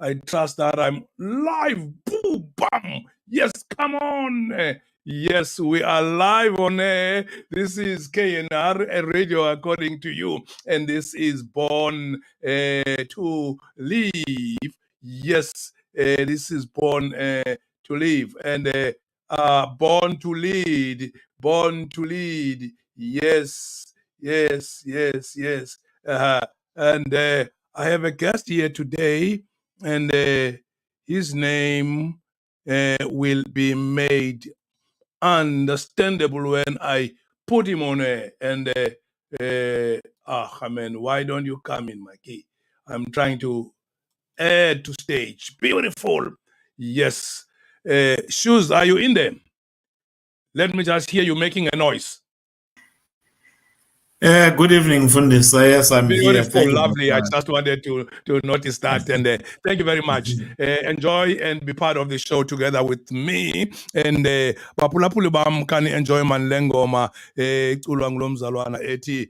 I trust that I'm live. Boom, bam. Yes, come on. Yes, we are live on air. This is KNR, a radio according to you. And this is Born to Live. Yes, this is Born to Live. And Born to Lead. Born to Lead. Yes, yes, yes, yes. And I have a guest here today, and his name will be made understandable when I put him on air. And man, why don't you come in, Mikey? I'm trying to add to stage. Beautiful. Yes. Shoes, are you in there? Let me just hear you making a noise. Good evening, Fundis. Yes, I'm here. Beautiful, Thank you. lovely. I just wanted to notice that. And thank you very much. Enjoy and be part of the show together with me. And Papulapuli Bam can enjoy Manlengoma, Tulangulom Zalwana Eti.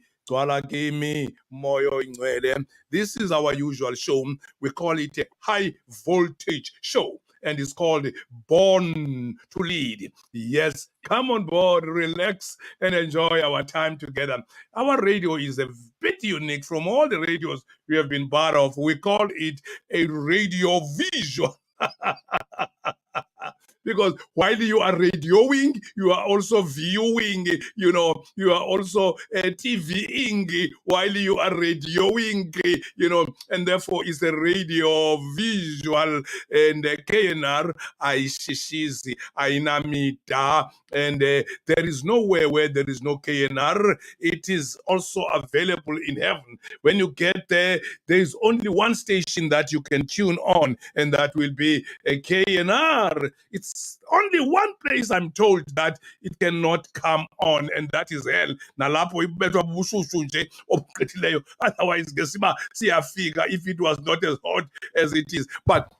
This is our usual show. We call it a high voltage show, and it's called Born to Lead. Yes, come on board, relax, and enjoy our time together. Our radio is a bit unique from all the radios we have been part of. We call it a radio visual. Because while you are radioing, you are also viewing, you are also TVing while you are radioing, and therefore it's a radio visual. And KNR, Aishishizi, Ainamita, and there is nowhere where there is no KNR. It is also available in heaven. When you get there, there is only one station that you can tune on, and that will be a KNR. It's only one place I'm told that it cannot come on, and that is hell. Nalapho ibethwa bubushushu nje obuqithileyo. Otherwise, siyafika if it was not as hot as it is. But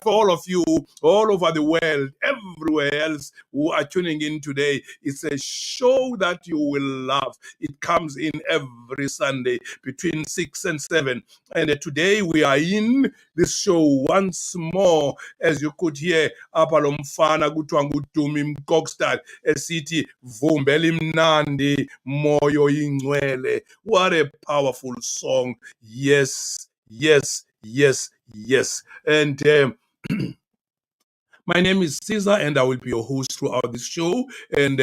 for all of you, all over the world, everywhere else who are tuning in today, it's a show that you will love. It comes in every Sunday between 6 and 7. And today we are in this show once more, as you could hear, apalomfana kuthiwa ngudumi Mkokstad esithi vumbela imnandi moyo ingcwele. What a powerful song. Yes, yes, yes, yes. And my name is Masiza, and I will be your host throughout this show. And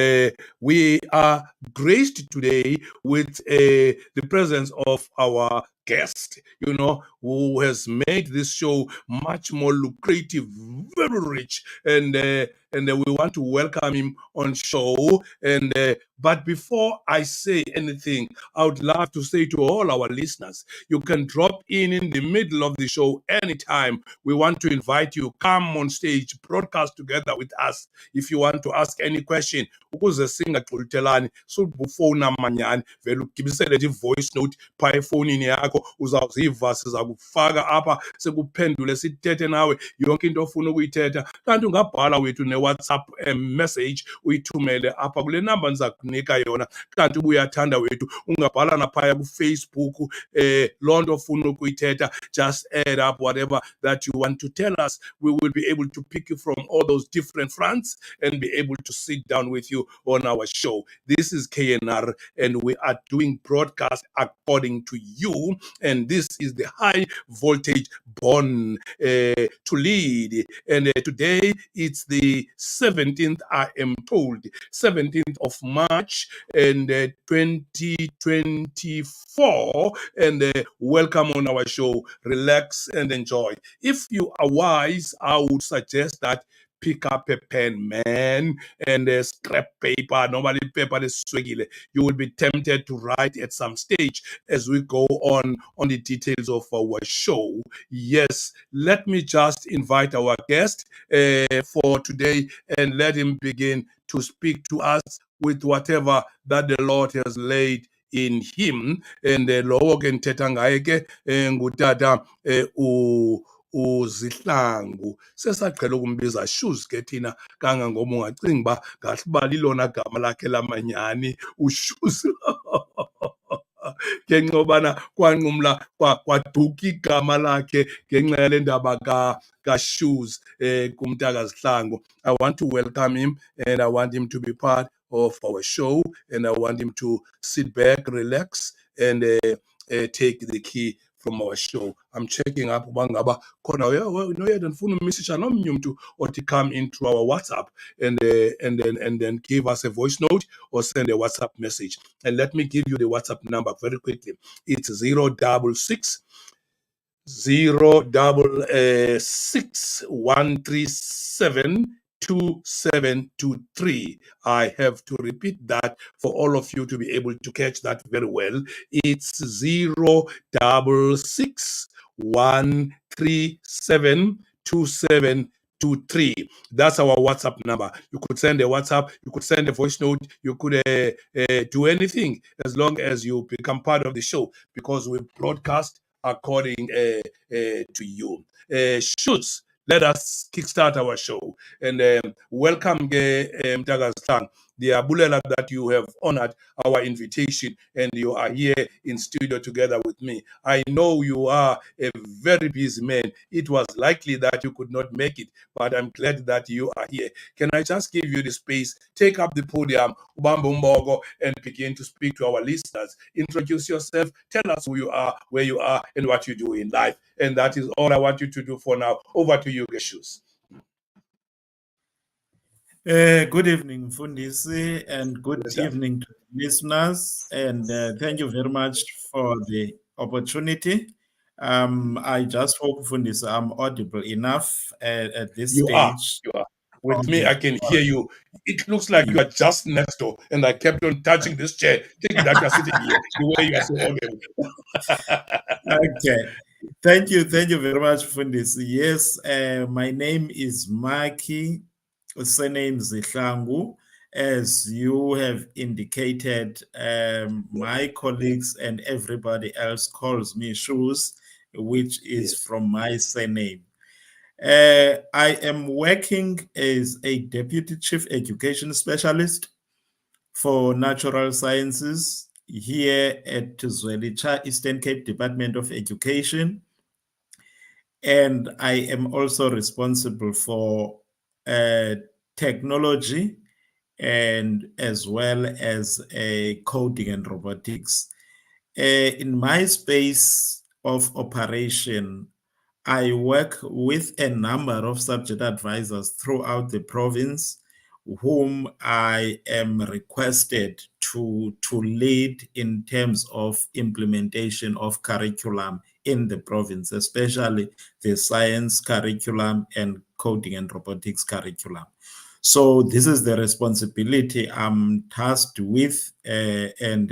we are graced today with the presence of our guest, who has made this show much more lucrative, very rich, and we want to welcome him on show. And but before I say anything, I would love to say to all our listeners, you can drop in the middle of the show anytime. We want to invite you, come on stage, broadcast together with us. If you want to ask any question, ukuze singaxoluthelani subufona manyani vele ugibisele nje voice note pha efonini yakho, uzawuziva sizakufaka apha sekuphendule sithethe nawe yonke into ofuna ukuyithetha. Kanti ungabhala wethu ne-WhatsApp message uyithumele apha kule number ndiza kunika yona. Kanti ubuyathanda wethu ungabhala naphaya kuFacebook loo nto ofuna ukuyithetha, just add up whatever that you want to tell us. We will be able to pick you from all those different fronts and be able to sit down with you on our show. This is KNR, and we are doing broadcast according to you, and this is the high voltage Born to Lead. And today it's the 17th, I am told, 17th of March, and 2024. And welcome on our show. Relax and enjoy. If you are wise, I would suggest that pick up a pen, man, and scrap paper. Normally paper is swaggy. You will be tempted to write at some stage as we go on the details of our show. Yes, let me just invite our guest for today and let him begin to speak to us with whatever that the Lord has laid in him. And lowo ke ndithetha ngaye ke ngutata uZihlangu. Sesaqhela ukumbiza Shoes ke thina kangangoma ungacinga uba ngahle uba lilona gama lakhe lamanyani uShoes. ngenxa yobana kwanqumla kwaduka igama lakhe ngenxa yale ndaba ka-shoes kumntakaZihlangu. I want to welcome him and I want him to be part of our show and I want him to sit back, relax and take the key from our show. I'm checking up ubangaba khona noyeda ndifuna umisisha nomnye umuntu othi come into our WhatsApp and then give us a voice note or send a WhatsApp message. And let me give you the WhatsApp number very quickly. It's 066 066 137 2723. I have to repeat that for all of you to be able to catch that very well. It's 066 137 2723. That's our WhatsApp number. You could send a WhatsApp, you could send a voice note, you could do anything as long as you become part of the show, because we broadcast according to you. Shoots, let us kickstart our show. And welcome, Mtagaztan. Diabulela, that you have honored our invitation and you are here in studio together with me. I know you are a very busy man. It was likely that you could not make it, but I'm glad that you are here. Can I just give you the space, take up the podium, Ubambo Mbogo, and begin to speak to our listeners? Introduce yourself, tell us who you are, where you are, and what you do in life. And that is all I want you to do for now. Over to you, Geshus. Good evening, Fundisi, and good evening to listeners. And thank you very much for the opportunity. I just hope, Fundisi, I'm audible enough at this stage. You are. With me, I can hear you. It looks like you are just next door, and I kept on touching this chair, thinking that you are sitting here, the way you are so audible. Okay. Thank you very much, Fundisi. Yes, my name is Maki, surname Zihlangu. As you have indicated, my colleagues and everybody else calls me Shoes, which is from my surname. I am working as a Deputy Chief Education Specialist for Natural Sciences here at Zwelitsha, Eastern Cape Department of Education. And I am also responsible for technology and as well as coding and robotics. In my space of operation, I work with a number of subject advisors throughout the province, whom I am requested to lead in terms of implementation of curriculum in the province, especially the science curriculum and coding and robotics curriculum. So this is the responsibility I'm tasked with, and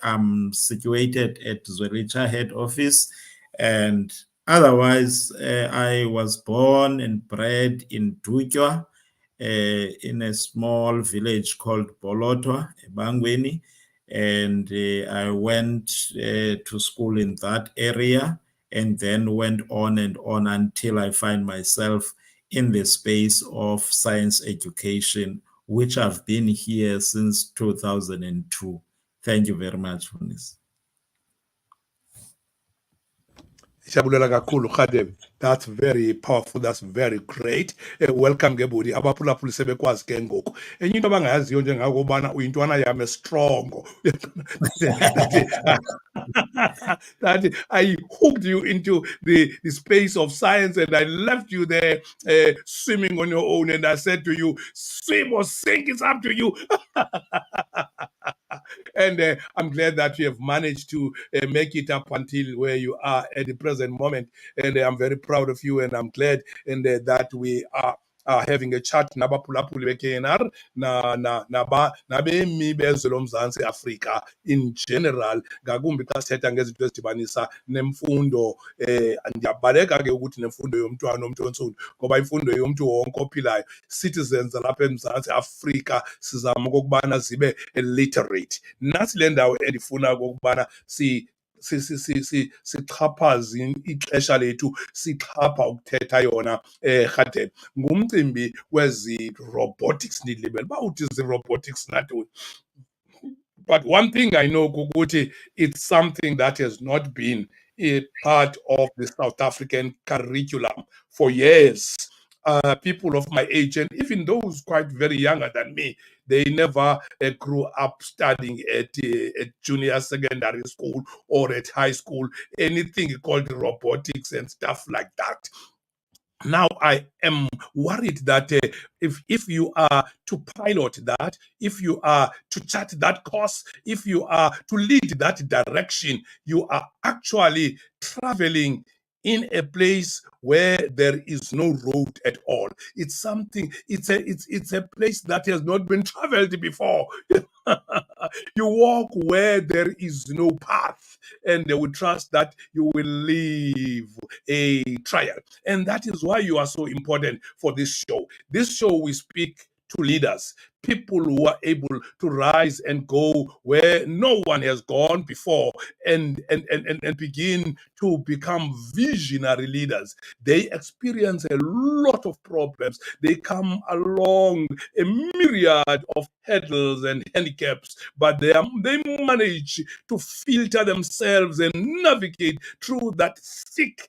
I'm situated at Zwelitsha head office. And otherwise, I was born and bred in Dutywa, in a small village called Bolotwa, Bangweni, and I went to school in that area and then went on and on until I find myself in the space of science education, which I've been here since 2002. Thank you very much for this. That's very powerful. That's very great. Welcome, Gebudi. Abaphulaphuli sebekwazi ke ngoku. Enye into abangayaziyo njengakubana uyintwana yami strong. That I hooked you into the space of science and I left you there swimming on your own, and I said to you, swim or sink, it's up to you. And I'm glad that you have managed to make it up until where you are at the present moment. And I'm very proud of you, and I'm glad that we are having a chat nabaphulaphuli be-KNR nabemi bezwe loMzantsi Afrika in general, ngakumbi xa sithetha ngezinto ezidibanisa nemfundo. Ndiyabaleka ke ukuthi nemfundo yomntwana omntu ontsundu, ngoba imfundo yomntu wonke ophilayo. Citizens lapha eMzantsi Afrika sizama okokubana zibe literate. Nasi le ndawo endifuna okokubana sixhaphaze ixesha lethu, sixhapha ukuthetha yona Rhadebe, ngumcimbi wezi robotics. Nidlibele uba uthi zi-robotics nantoni. But one thing I know, Kuguti, it's something that has not been a part of the South African curriculum for years. People of my age, and even those quite very younger than me, they never grew up studying at junior secondary school or at high school, anything called robotics and stuff like that. Now I am worried that if you are to pilot that, if you are to chart that course, if you are to lead that direction, you are actually traveling in a place where there is no road at all. It's something, it's a place that has not been traveled before. You walk where there is no path, and they will trust that you will live a trial. And that is why you are so important for this show. This show, we speak to leaders, people who are able to rise and go where no one has gone before, and begin to become visionary leaders. They experience a lot of problems. They come along a myriad of hurdles and handicaps, but they manage to filter themselves and navigate through that thick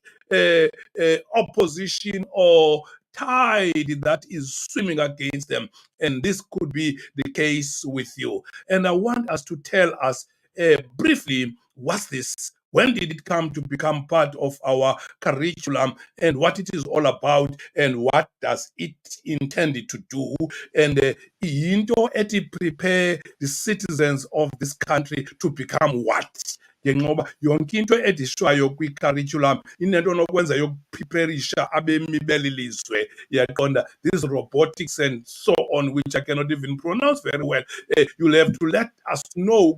opposition or tide that is swimming against them. And this could be the case with you. And I want us to tell us briefly, what's this? When did it come to become part of our curriculum, and what it is all about, and what does it intend to do? And into it prepare the citizens of this country to become what? Ngengoba yonke into edishwayo kwi-curriculum inento onokwenza yokupreparisha abemi beli lizwe, yaqonda, these robotics and so on, which I cannot even pronounce very well. You'll have to let us know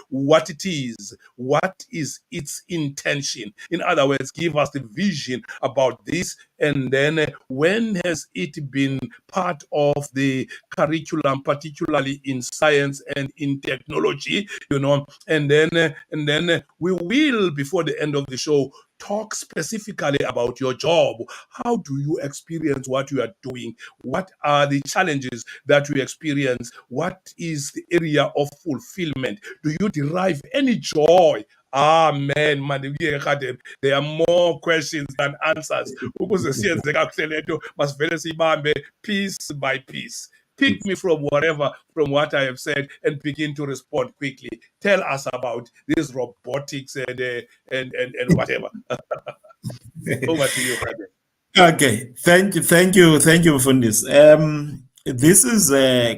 what it is, what is its intention. In other words, give us the vision about this, and then when has it been part of the curriculum, particularly in science and in technology, and then we will, before the end of the show, talk specifically about your job. How do you experience what you are doing? What are the challenges that you experience? What is the area of fulfillment? Do you derive any joy? Ah, man, there are more questions than answers. Ukuze siyenze kakuhle lento, masivele siyibambe piece by piece. Pick me from what I have said, and begin to respond quickly. Tell us about this robotics and whatever. Over to you, brother. Okay, thank you, Fundis. This is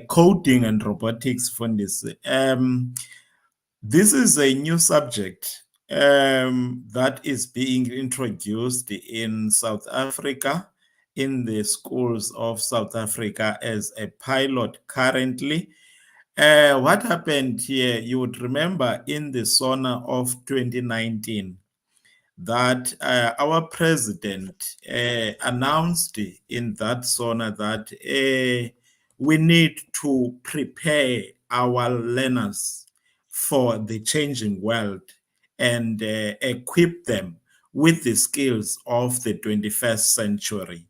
coding and robotics, Fundis. This is a new subject that is being introduced in South Africa, in the schools of South Africa as a pilot currently. What happened here, you would remember in the SONA of 2019, that our president announced in that SONA that we need to prepare our learners for the changing world and equip them with the skills of the 21st century.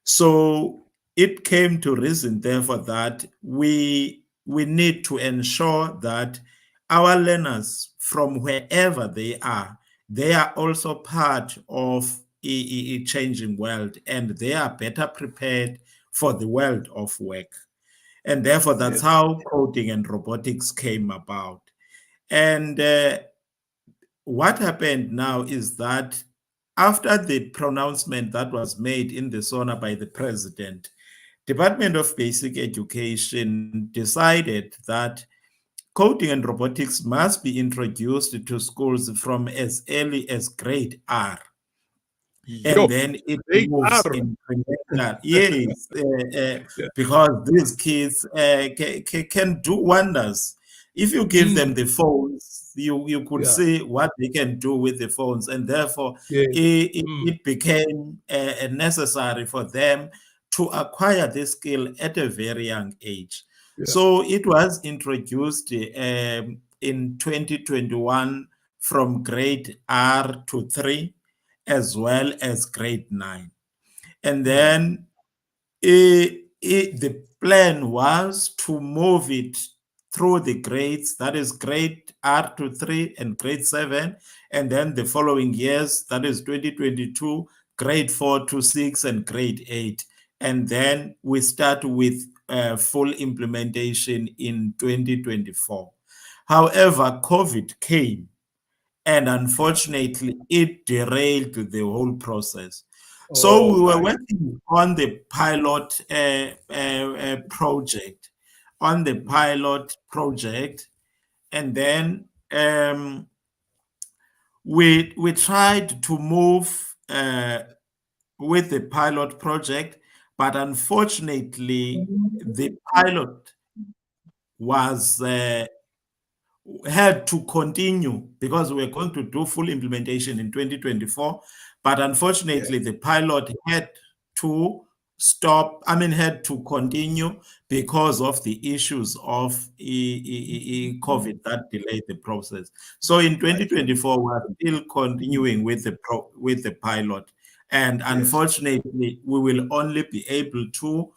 So it came to reason, therefore, that we need to ensure that our learners, from wherever they are also part of a changing world, and they are better prepared for the world of work. And therefore, that's Yes. how coding and robotics came about. And what happened now is that after the pronouncement that was made in the SONA by the president, Department of Basic Education decided that coding and robotics must be introduced to schools from as early as grade R. And Yo, then it they moves are. incremental. Yes, Yeah. because these kids can do wonders. If you give them Mm, the phones, you could yeah. see what they can do with the phones, and therefore Yes. it became necessary for them to acquire this skill at a very young age. Yeah. So it was introduced in 2021 from grade R to 3, as well as grade 9. And Mm, then the plan was to move it through the grades, that is grade R to 3 and grade 7, and then the following years, that is 2022, grade 4 to 6 and grade 8. And then we start with full implementation in 2024. However, COVID came, and unfortunately, it derailed the whole process. So Oh we were my. working on the pilot project, and then we tried to move with the pilot project, but unfortunately, the pilot was had to continue because we were going to do full implementation in 2024. But Yeah. unfortunately, the pilot had to stop, I mean, had to continue because of the issues of COVID that delayed the process. So in I see. 2024, we are still continuing with with the pilot. And Yes. unfortunately, we will only be able to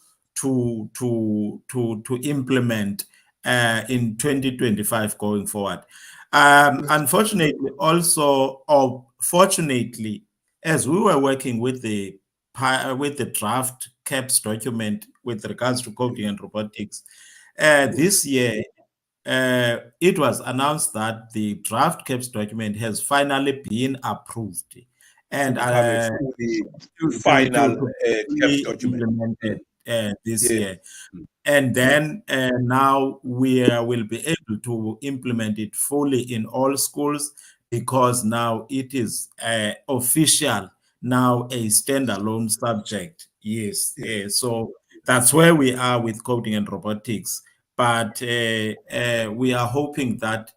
implement in 2025 going forward. Yes. Unfortunately, also, or fortunately, as we were working with the draft CAPS document with regards to coding and robotics, Yes. this year it was announced that the draft CAPS document has finally been approved To and become a fully final to CAPS be document. implemented this Yes. year. And then now we will be able to implement it fully in all schools because now it is official, now a standalone subject. Yes. Yes. So that's where we are with coding and robotics. But we are hoping that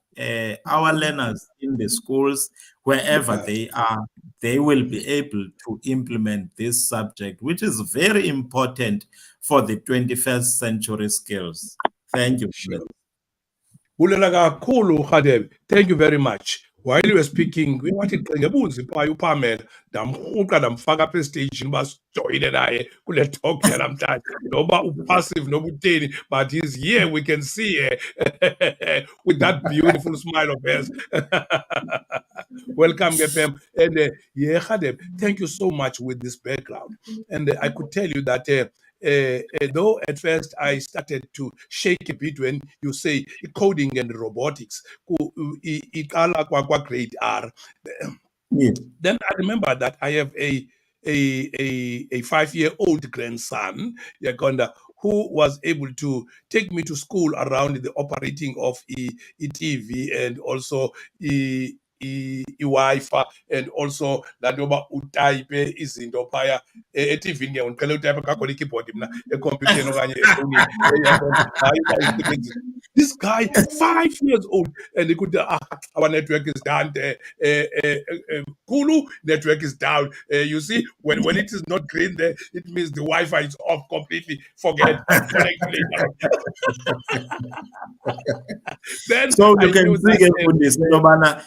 our learners in the schools, wherever Yeah. they are, they will be able to implement this subject, which is very important for the 21st century skills. Thank you. Sure. Bulela kakhulu Radebe. Thank you very much. While you were speaking, wathi ngebuzi phaya uPamela ndamrhuqa ndamfaka apha esteyijini uba sijoyine naye kule talk yanamhlanje noba upassive noba utheni, but he's here, we can see with that beautiful smile of hers. Welcome, Gepem. And yeah, Radebe, thank you so much with this background. And I could tell you that though at first I started to shake a bit when you say coding and robotics, iqala grade R. Yeah. Then I remember that I have a 5-year-old grandson, Yakonda, who was able to take me to school around the operating of TV and also i-Wi-Fi, and also laa nto yoba utayipe izinto phaya etivini ke ndiqhele utayipa kakhona ikeyboard mna ekhompyutheni okanye efowunini uyabona, hayi uba uyisebenzisa. This guy, 5 years old, and he could, our network is down there. Kulu, network is down. You see, when it is not green there, it means the Wi-Fi is off completely. Forget, connect later. Then So you I can knew see, that.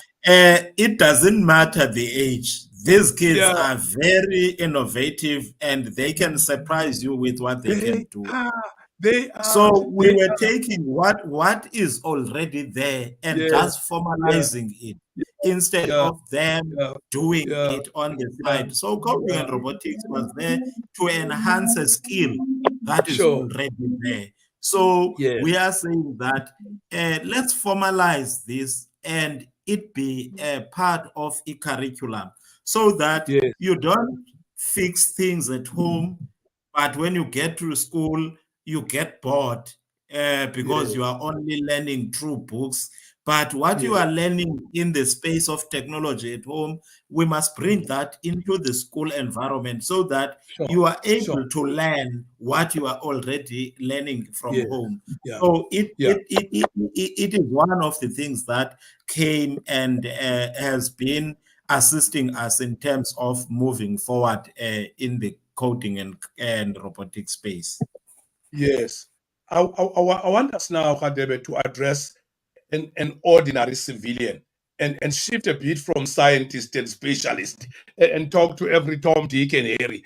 it doesn't matter the age. These kids Yeah, are very innovative and they can surprise you with what they can they do. are. They are. So we They were are. taking what is already there and Yes. just Yeah. formalizing it instead Yeah. of them Yeah. doing Yeah. it on the Yeah. side. So coding Yeah. and robotics was there to enhance a skill that is Sure. already there. So Yes. we are saying that let's formalize this and it be a part of a curriculum so that Yes. you don't fix things at home, but when you get to school, you get bored because Yes. you are only learning through books. But what you Yes. are learning in the space of technology at home, we must bring that into the school environment so that Sure. you are Sure. able to learn what you are already learning from Yes. home. Yeah. So it Yeah. it, it, it, it is one of the things that came and has been assisting us in terms of moving forward in the coding and robotic space. Yes. I want us now, Khadebe, to address an ordinary civilian and shift a bit from scientist and specialist and talk to every Tom, Dick, and Harry.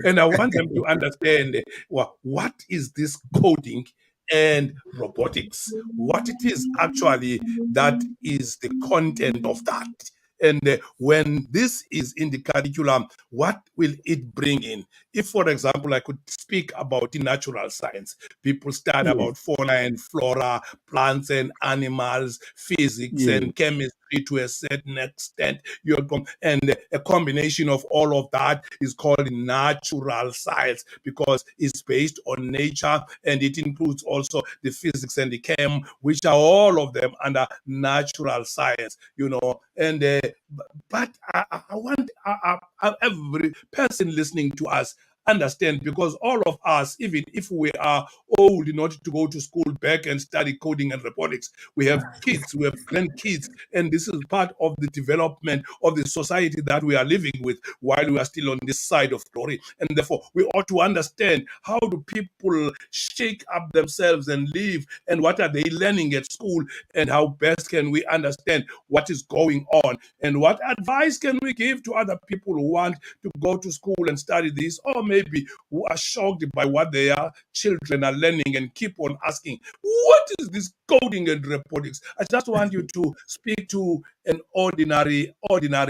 And I want them to understand what is this coding and robotics. What it is actually, that is the content of that. And when this is in the curriculum, what will it bring in? If, for example, I could speak about the natural science, people study Yes, about fauna and flora, plants and animals, physics yes, and chemistry to a certain extent. And a combination of all of that is called natural science, because it's based on nature, and it includes also the physics and the chem, which are all of them under natural science. And but I want every person listening to us understand, because all of us, even if we are old enough to go to school back and study coding and robotics, we have kids, we have grandkids, and this is part of the development of the society that we are living with while we are still on this side of glory. And therefore, we ought to understand, how do people shake up themselves and live, and what are they learning at school, and how best can we understand what is going on, and what advice can we give to other people who want to go to school and study this, or maybe who are shocked by what their children are learning and keep on asking, what is this coding and robotics? I just want you to speak to an ordinary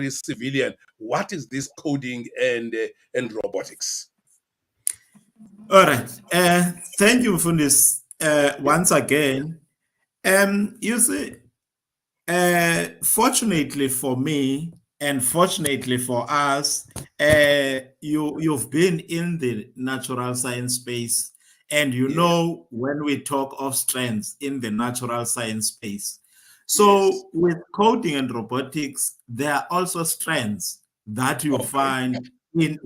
civilian. What is this coding and robotics? all right. Thank you for this once again. You see, fortunately for me, and fortunately for us, you've been in the natural science space, and you Yes, know when we talk of strengths in the natural science space. yes. So with coding and robotics, there are also strengths that you Okay. find in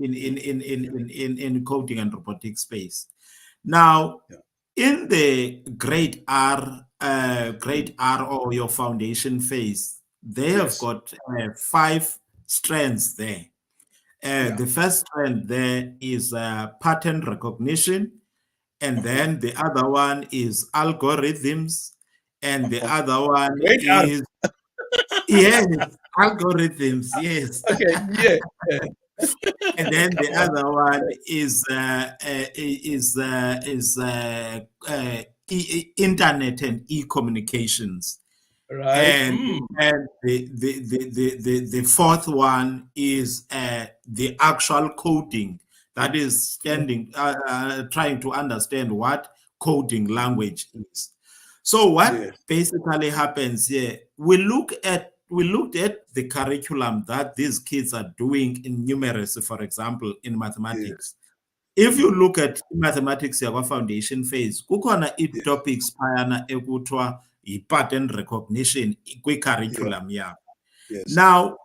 coding and robotics space. Now, Yeah. in the grade R or your foundation phase, they have Yes. got five strands there. Yeah. The first strand there is pattern recognition, and Uh-huh. then the other one is algorithms, and the Uh-huh. other one Great art. is, yes, algorithms, yes. Okay. Yeah. Yeah. And then the Come on. other one internet and e-communications. Right. And the fourth one is the actual coding, that is trying to understand what coding language is. So what Yes. basically happens here, we looked at the curriculum that these kids are doing in numeracy, for example, in Yes. mathematics. If you Mm. look at mathematics yakwa foundation phase, kukhona Yes. i-topics phayana ekuthiwa i-pattern recognition Yeah. kwi-curriculum yakho. Yes. Now,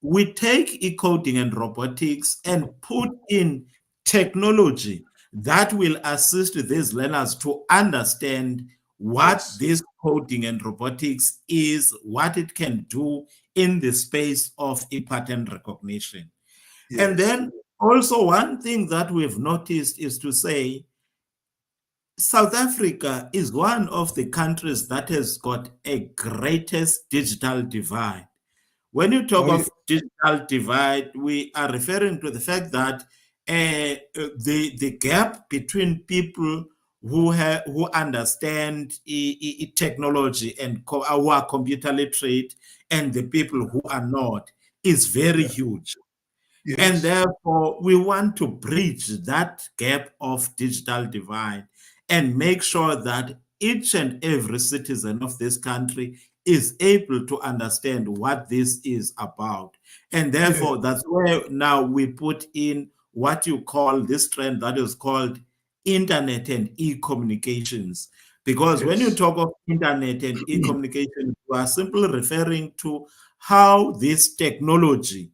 we take e-coding and robotics and put in technology that will assist these learners to understand what Yes. this coding and robotics is, what it can do in the space of pattern recognition. And Yes. then also one thing that we've noticed is to say South Africa is one of the countries that has got a greatest digital divide. When you talk Oh, yeah. of digital divide, we are referring to the fact that the gap between people who understand technology and who are computer literate and the people who are not is very Yeah. huge. And Yes. therefore, we want to bridge that gap of digital divide and make sure that each and every citizen of this country is able to understand what this is about. And Yes. therefore, that's where now we put in what you call this trend that is called internet and e-communications. Because when you Yes. talk of internet and e-communication, you are simply referring to how this technology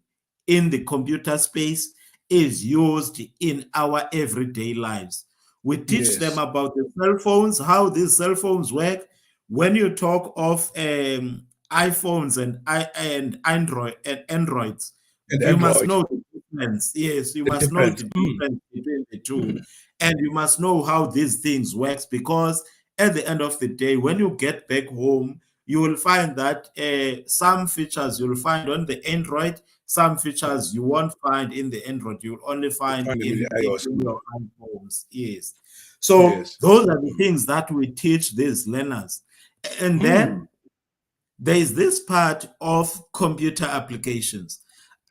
in the computer space is used in our everyday lives. We teach them Yes. about the cell phones, how these cell phones work. When you talk of iPhones and Androids, And you must Android. know the difference. Yes, you The must know difference. the difference between the two, and you must know how these things works, because at the end of the day, when you get back home, you will find that some features you'll find on the Android, some features you won't find in the Android, you'll only You find find it with in, the in, iOS. in your iPhones. Yes. So Yes. those are the things that we teach these learners. And Mm. then there is this part of computer applications.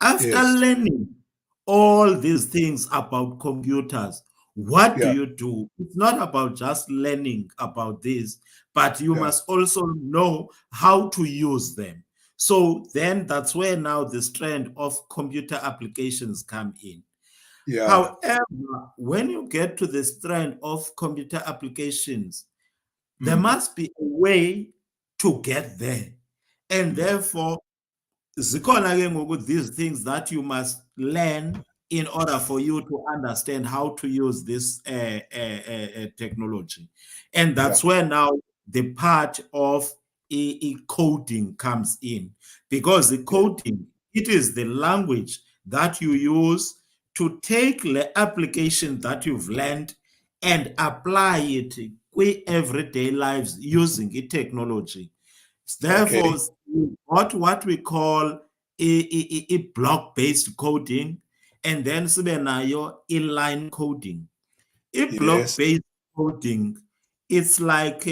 After Yes. learning all these things about computers, what do Yeah. you do? It's not about just learning about this, but you Yeah. must also know how to use them. So then that's where now the strand of computer applications come in. Yeah. However, when you get to the strand of computer applications, there Mm. must be a way to get there. And Mm. therefore, zikhona ke ngoku these things that you must learn in order for you to understand how to use this technology. And Yeah. that's where now the part of coding comes in. Because the Yeah. coding, it is the language that you use to take the application that you've learned and apply it in everyday lives using technology. Therefore, Okay. what we call a block-based coding, and then sibe nayo inline coding. Yes. Block-based coding, it's like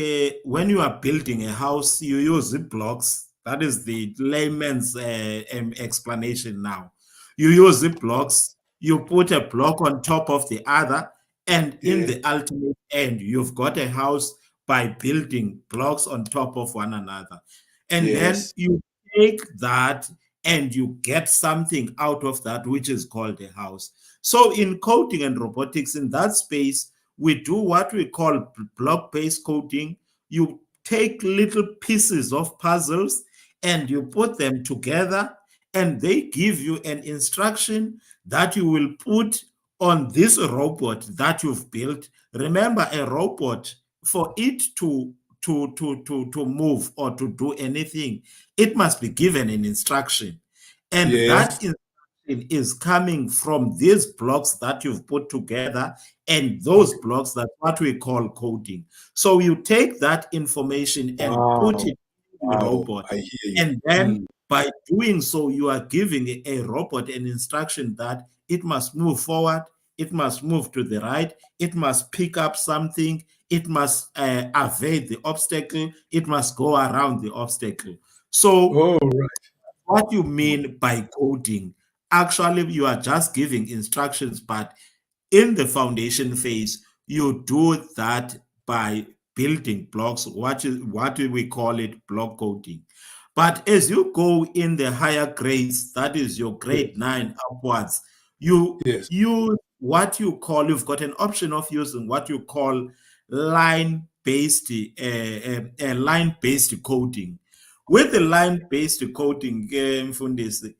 when you are building a house, you use the blocks. That is the layman's explanation now. You use the blocks, you put a block on top of the other, and in Yes. the ultimate end, you've got a house by building blocks on top of one another. And then Yes. you take that and you get something out of that, which is called a house. So in coding and robotics, in that space, we do what we call block-based coding. You take little pieces of puzzles and you put them together, and they give you an instruction that you will put on this robot that you've built. Remember, a robot, for it to move or to do anything, it must be given an instruction. And that Yes. is coming from these blocks that you've put together, and those Okay. blocks, that's what we call coding. So you take that information and put Wow. it in the Wow. robot, I hear you. and then Mm. by doing so, you are giving a robot an instruction that it must move forward, it must move to the right, it must pick up something, it must evade the obstacle, it must go around the obstacle. So Oh, right. what you mean by coding? Actually, you are just giving instructions, but in the foundation phase, you do that by building blocks. What do we call it? Block coding. But as you go in the higher grades, that is your grade Yes. 9 upwards, you Yes. use what you call, you've got an option of using what you call line-based coding. With the line-based coding, Mfundisi,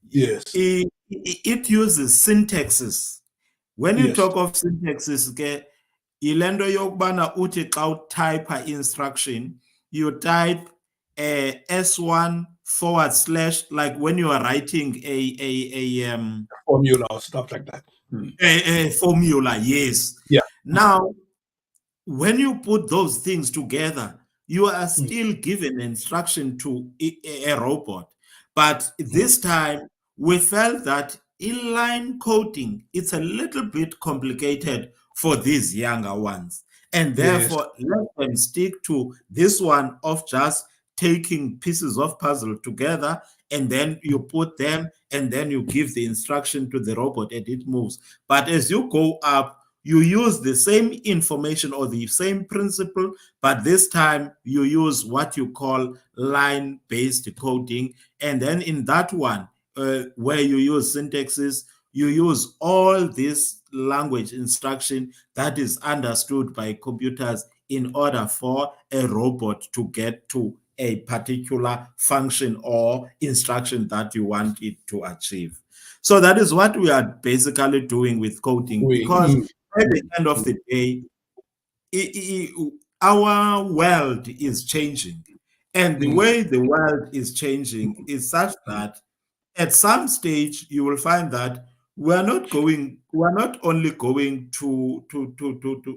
Yes. it uses syntaxes. When you Yes. talk of syntaxes, ke yile nto yokubana uthi xa utype instruction, you type S1 forward slash, like when you are writing Formula or stuff like that. Mm. a formula. Yes. Yeah. Now, when you put those things together, you are Mm. still given instruction to a robot. But Mm. this time, we felt that inline coding, it's a little bit complicated for these younger ones. And Yes. therefore, let them stick to this one of just taking pieces of puzzle together, and then you put them, and then you give the instruction to the robot and it moves. But as you go up, you use the same information or the same principle, but this time you use what you call line-based coding. And then in that one, where you use syntaxes, you use all this language instruction that is understood by computers in order for a robot to get to a particular function or instruction that you want it to achieve. So that is what we are basically doing with coding, We. because Mm. at the Mm. end of Mm. the day, our world is changing. And the Mm. way the world is changing is such Mm. that at some stage you will find that we're not only going to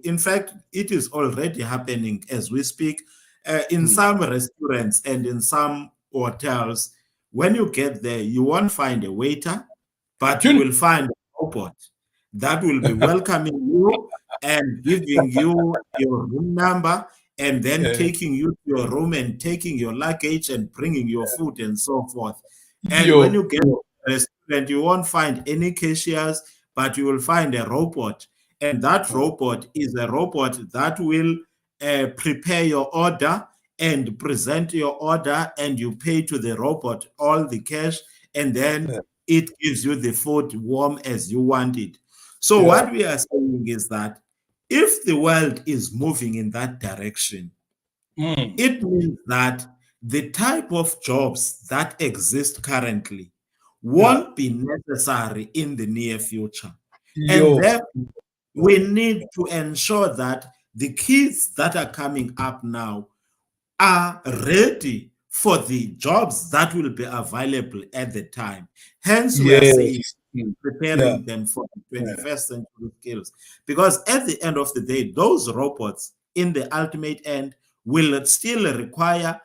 in fact, it is already happening as we speak, in Mm. some restaurants and in some hotels. When you get there, you won't find a waiter, but you will find a robot that will be welcoming you and giving you your room number and then taking you to your room and taking your luggage and bringing your food and so forth. And when Yo, you get to the restaurant, you won't find any cashiers, but you will find a robot. And that robot is a robot that will prepare your order and present your order, and you pay to the robot all the cash, and then it gives you the food warm as you want it. So, yeah, what we are saying is that if the world is moving in that direction, it means that the type of jobs that exist currently yeah, won't be necessary in the near future. And yo, therefore, we need to ensure that the kids that are coming up now are ready for the jobs that will be available at the time. Hence, we are saying yes, yeah, preparing them for the yeah, 21st century skills. Because at the end of the day, those robots, in the ultimate end, will still require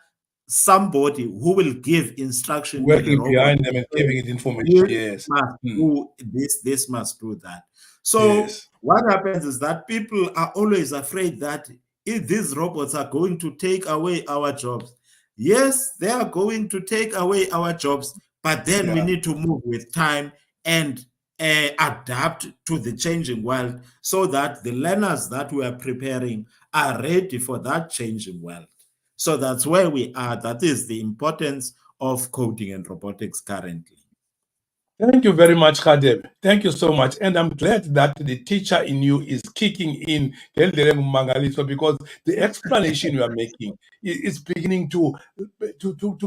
somebody who will give instruction to the working robot. behind them and Say, giving it information. this Yes, must do this must do that. So yes, what happens is that people are always afraid that if these robots are going to take away our jobs. Yes, they are going to take away our jobs, but then we yeah. need to move with time and adapt to the changing world so that the learners that we are preparing are ready for that changing world. So that's where we are. That is the importance of coding and robotics currently. Thank you very much, Khadem. Thank you so much. And I'm glad that the teacher in you is kicking in ngendlela engumangaliso, because the explanation you are making is beginning to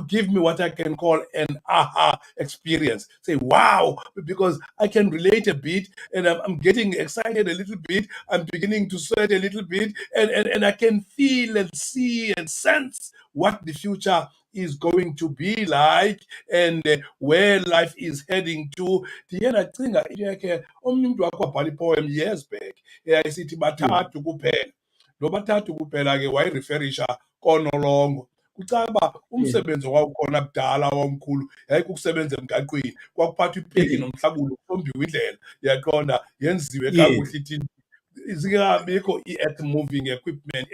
give me what I can call an aha experience. Say, wow, because I can relate a bit, and I'm getting excited a little bit. I'm beginning to sweat a little bit, and I can feel and see and sense what the future is going to be like, and where life is heading to. Ndiye ndacinga into yakhe omnye umntu wakho wabhala ipoem years back eyayisithi Yeah, bathathu kuphela. Lo bathathu kuphela ke wayireferisha koonolongo. Kucaba uba yeah, umsebenzi owawukhona kudala wawumkhulu yayikukusebenza emgaqweni, kwakuphathwa ipiki yeah, nomhlabulo kusombiwa indlela, yaqonda, yenziwe yeah. kakuhle ithini. Zingabikho i-earth moving equipment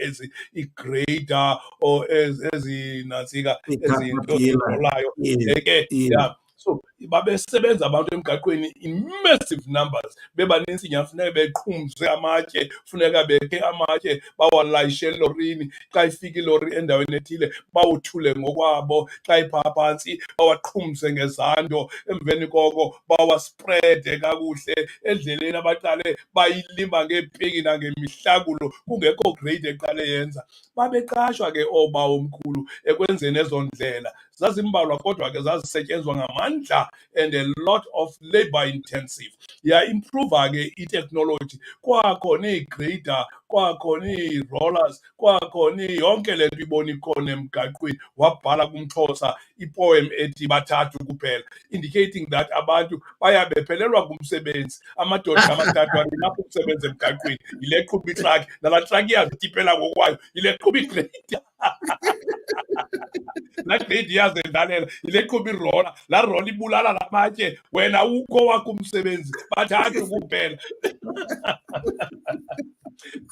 ii-grader or ezinantsika The ezinto caterpillar. zirolayo. Yeah, Ke yeah, yeah, so babesebenza abantu emgaqweni in massive numbers, bebanintsi nyhani, funeka beqhumze amatye, funeka bekhe amatye bawalayishe elorini. Xa ifika ilori endaweni ethile bawothule ngokwabo, xa iphaa phantsi bawaqhumse ngezando, emveni koko bawasprede kakuhle endleleni, abaqale bayilima ngeepiki nangemihlakulo kungekho grade eqale yenza. Babeqashwa ke oobawomkhulu ekwenzeni ezo ndlela, zazimbalwa kodwa ke zazisetyenzwa ngamandla and a lot of labor intensive. Yaimprova ke itechnology, kwakhona ii-grader, kwakhona ii-rollers, kwakhona yonke le nto ibona ikhona emgaqweni. Wabhala kumXhosa ipoem ethi bathathu kuphela, indicating that abantu bayabephelelwa ngumsebenzi. Amadoda amathathu alapho ukusebenza emgaqweni, yile qhuba itrakhi, nalaa trakhi iyazitipela ngokwayo, yile qhuba igreyida. Laa grade iyazendalela, yile qhuba irola, laa rola ibulala la matye, wena ukho wakho umsebenzi, bathathu kuphela.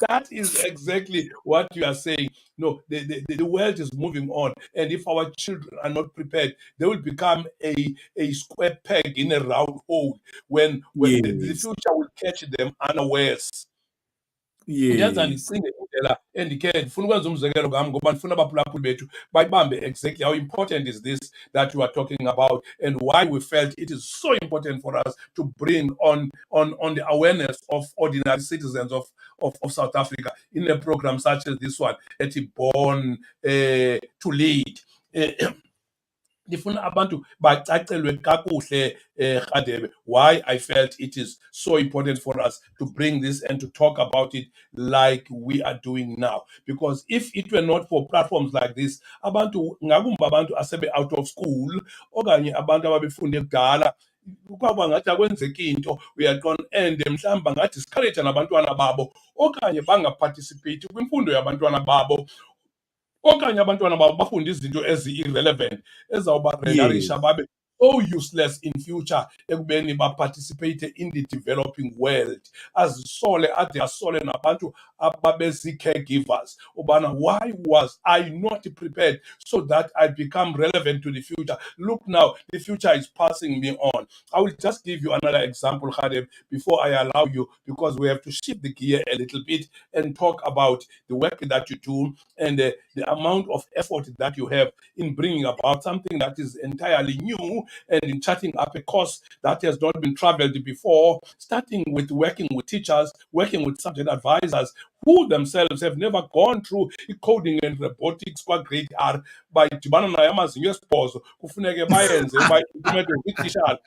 That is exactly what you are saying. No, the world is moving on. And if our children are not prepared, they will become a square peg in a round hole when the yes, future will catch them unawares. Ndenza yes, ndicinge indlela endikhe ndifuna ukwenza umzekelo ngam, ngoba ndifuna abaphulaphuli bethu bayibambe exactly how important is this that you are talking about, and why we felt it is so important for us to bring on the awareness of ordinary citizens of South Africa in a program such as this one, ethi Born to Lead. Ndifuna abantu bacacelwe kakuhle, Radebe, why I felt it is so important for us to bring this and to talk about it like we are doing now. Because if it were not for platforms like this, abantu ngakumbi abantu asebe out of school okanye abantu ababefunde kudala, kwaba ngathi akwenzeki into, uyaqonda, and mhlawumbi bangadiscouraja nabantwana babo okanye bangaparticipate kwimfundo yabantwana babo, okanye abantwana babo bafunde izinto ezi-irrelevant ezawubarendarisha Yes. babe so useless in future ekubeni baparticipate in the developing world. Azisole ade asole nabantu ababezi-caregivers ubana why was I not prepared so that I become relevant to the future? Look now, the future is passing me on. I will just give you another example, Khaled, before I allow you, because we have to shift the gear a little bit and talk about the work that you do and the amount of effort that you have in bringing about something that is entirely new and in charting up a course that has not been traveled before, starting with working with teachers, working with subject advisors who themselves have never gone through coding and robotics kwa-grade R bayidibana nayo amazinyo esibhozo kufuneke bayenze bayimplemente ziititshala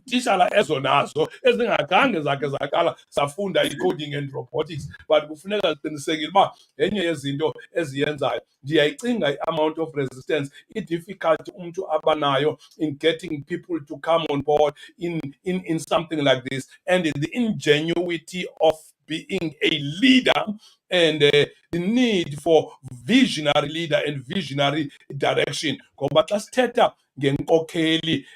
tishala ezo nazo ezingakhange zakhe zaqala zafunda i-coding and robotics but kufuneka ziqinisekile uba yenye yezinto eziyenzayo. Ndiyayicinga i-amount of resistance i-difficult umntu abanayo in getting people to come on board in something like this, and the ingenuity of being a leader and the need for visionary leader and visionary direction. Ngoba xa sithetha ngenkokheli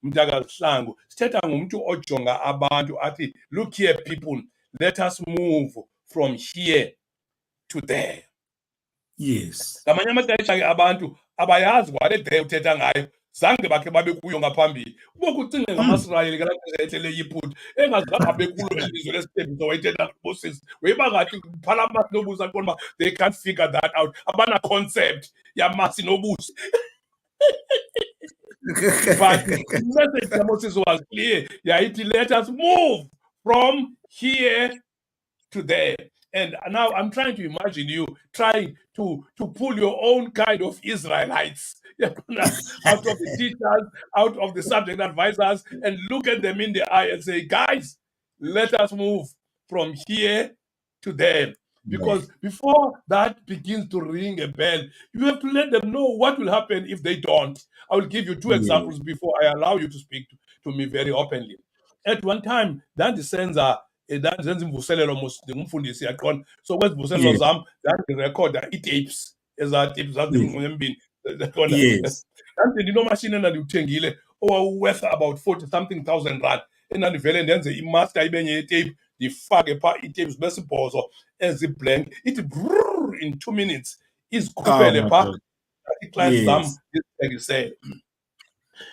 mntakazihlangu sithetha ngumntu ojonga abantu athi, look here people, let us move from here to there. Yes. Ngamanye amaxesha ke abantu abayazi kwale de uthetha ngayo zange bakhe babe kuyo ngaphambili. Uboke ucinge ngamasirayeli ngelaa xesha ehlele yiphutha engazange abe kulo elizwe lesithembiso wayethetha ngobusisi weyiba ngathi phala amasi nobusi aqonda uba they can't figure that out, abana-concept yamasi nobusi. But the message Moses was clear. Yayithi, let us move from here to there. And now I'm trying to imagine you trying to pull your own kind of Israelites out of the teachers, out of the subject advisors, and look at them in the eye and say, guys, let us move from here to there. Because before that begins to ring a bell, you have to let them know what will happen if they don't. I will give you two examples before I allow you to speak to me very openly. At one time, ndandisenza imvuselelo ndingumfundisi yaqonda, so kwezi mvuselelo zam ndandirekhoda ii-tapes, ezaa tapes zazimngxunyembini yaqonda. Yes. Ndinomashini endandiwuthengile owawuworth about 40 something thousand rand endandivele ndenze imaster ibenye yeteyipu ndifake phaa ii-tapes besibhozo eziblank ithi brrr in 2 minutes izikhuphele phaa ii-clients zam ndizithengisele.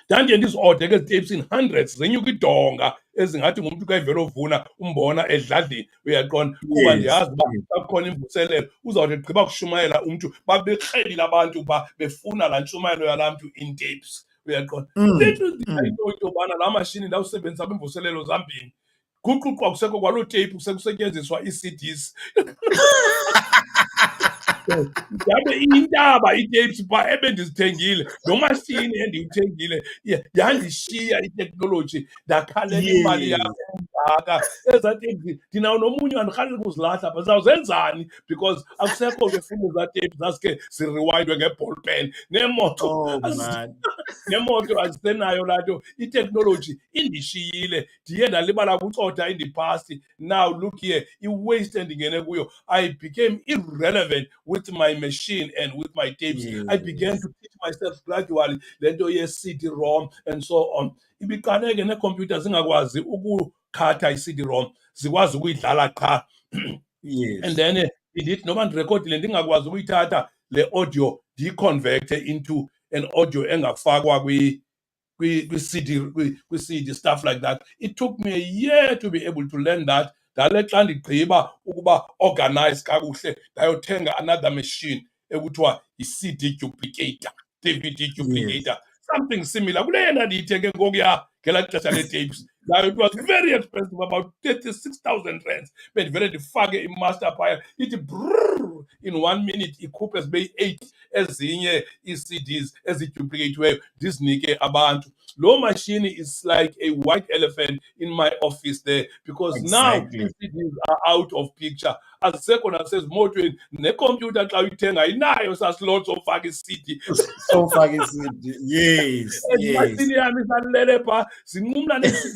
Ndandiye ndiziode ke ezi tapes in hundreds zenyuka idonga ezingathi ngumntu xa evele ovuna umbona edladleni, uyaqonda, kuba ndiyazi uba xa kukhona imvuselelo uzawuthi egqiba kushumayela umntu babekrelile abantu uba befuna laa ntshumayelo yalaa mntu in tapes, uyaqonda. Little did I know into yobana laa mashini ndawusebenzisa kwimvuselelo zambini guququ kwakusekho kwaloo tape sekusetyenziswa ii-CDs. Yabe iyintaba ii-tapes phaa ebendizithengile, lo mashini endiwuthengile yandishiya iteknoloji ndakhalela imali yam engaka. Ezaa tapes ndinawo nomunye andikhaleli ukuzilahla phaa, ndizawuzenzani because akusekho ke futhi ezaa tapes zasike ziriwayindwe nge-ball pen. Neemoto azisenayo laa nto, iteknoloji indishiyile, ndiye ndalibala kucotha in the past. Now look here, i-waste endingene kuyo, I became irrelevant with my machine and with my tapes. I began to teach myself gradually le nto ye-CD-ROM and so on. Ibiqale ke neekhompyutha zingakwazi ukukhatha i-CD-ROM, zikwazi ukuyidlala qha. And then ndithi noba ndirekhodile ndingakwazi ukuyithatha le audio ndiyiconverte into an audio engafakwa kwi-CD, stuff like that. It took me a year to be able to learn that. Ndale xa ndigqiba ukuba organize kakuhle ndayothenga another machine ekuthiwa yi-CD duplicator, DVD duplicator, something similar kulena ndiyithenge ngokuya ngelaa xesha lee-tapes. Now it was very expensive, about 36,000 rands. Bendivele ndifake imaster phaya ithi brrr in 1 minute ikhuphe zibe yi-8 ezinye ii-CDs eziduplicatiweyo ndizinike abantu. Loo mashini is like a white elephant in my office there because now ii-CDs are out of picture. Azisekho nasezimotweni, nekhompyutha xa uyithenga inayo sasilot sofaka i-CD. Sofaka i-CD. Yes. Imashini yami isalele phaa zinqumla nezi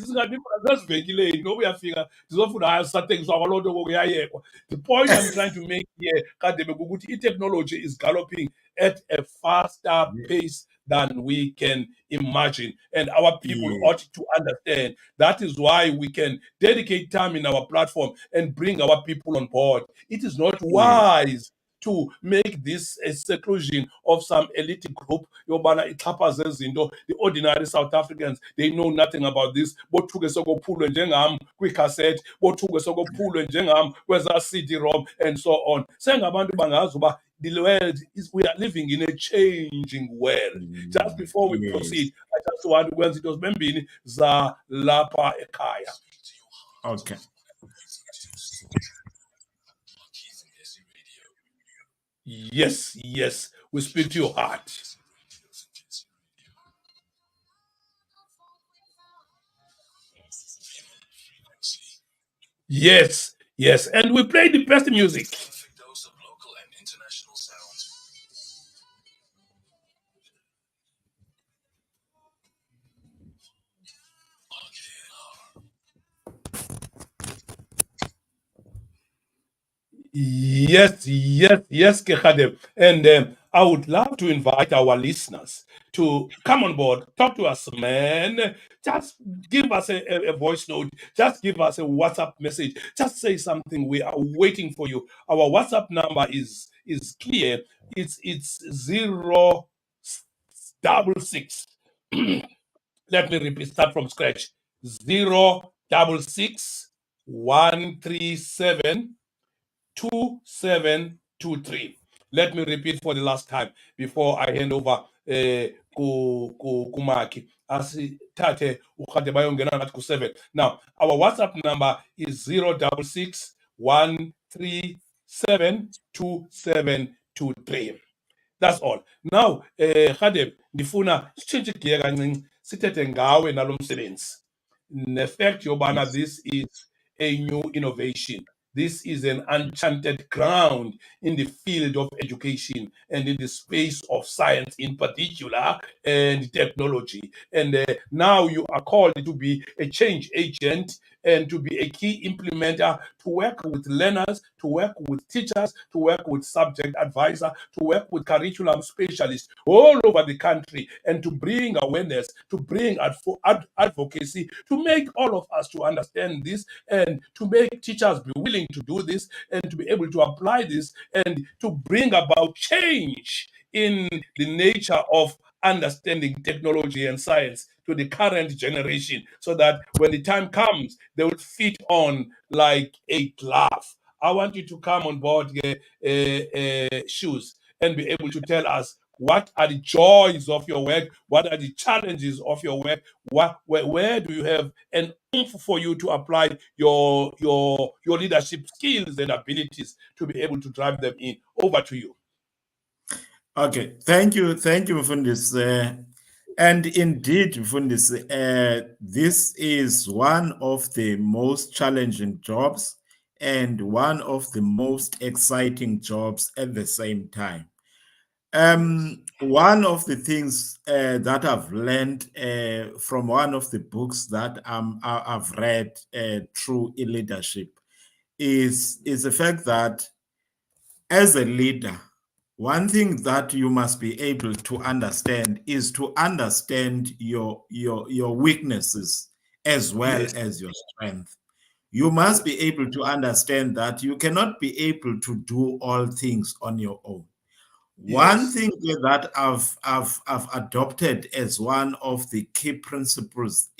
nasezivenkileni noba uyafika ndizofuna hayi sisathengiswa kwaloo nto kokuyayekwa. The point I'm trying to make here Kadebe kukuthi i-technology is galloping at a faster pace than we can imagine, and our people Yeah. ought to understand. That is why we can dedicate time in our platform and bring our people on board. It is not Yes. wise to make this a seclusion of some elite group yobana ixhaphaze izinto. The ordinary South Africans, they know nothing about this. Bothuke sokophulwe njengam kwicassette, bothuke sokophulwe njengam kweza CD-ROM and so on. Sengabantu bangazi uba the world is, we are living in a changing world. Just before we Yes. proceed, I just want to ukwenza into zimbini zalapha ekhaya. Okay. Yes, yes, we speak to your heart. Yes, yes, and we play the best music. Yes, yes, yes, Kehadem. And I would love to invite our listeners to come on board, talk to us, man. Just give us a voice note, just give us a WhatsApp message, just say something. We are waiting for you. Our WhatsApp number is clear. It's 066. Let me repeat, start from scratch. 066 137 2723. Let me repeat for the last time before I hand over kumaki. Asithathe ukhade bayongena ngathi ku7. Now, our WhatsApp number is 066 137 2723. That's all. Now, Khadeb, ndifuna sitshintshe igiye kancinci sithethe ngawe nalo msebenzi. Nefact yobana Yes. this is a new innovation. This is an enchanted ground in the field of education and in the space of science in particular and technology. And now you are called to be a change agent and to be a key implementer, to work with learners, to work with teachers, to work with subject advisor, to work with curriculum specialists all over the country, and to bring awareness, to bring advocacy, to make all of us to understand this, and to make teachers be willing to do this, and to be able to apply this, and to bring about change in the nature of understanding technology and science to the current generation, so that when the time comes, they will fit on like a glove. I want you to come on board, shoes, and be able to tell us what are the joys of your work, what are the challenges of your work, where do you have an oomph for you to apply your leadership skills and abilities to be able to drive them in. Over to you. Okay. Thank you, Mfundisi. And indeed, Mfundisi, this is one of the most challenging jobs and one of the most exciting jobs at the same time. One of the things that I've learned from one of the books that I've read through leadership is the fact that as a leader, one thing that you must be able to understand is to understand your weaknesses as well Yes, as your strength. You must be able to understand that you cannot be able to do all things on your own. One yes, thing that I've adopted as one of the key principles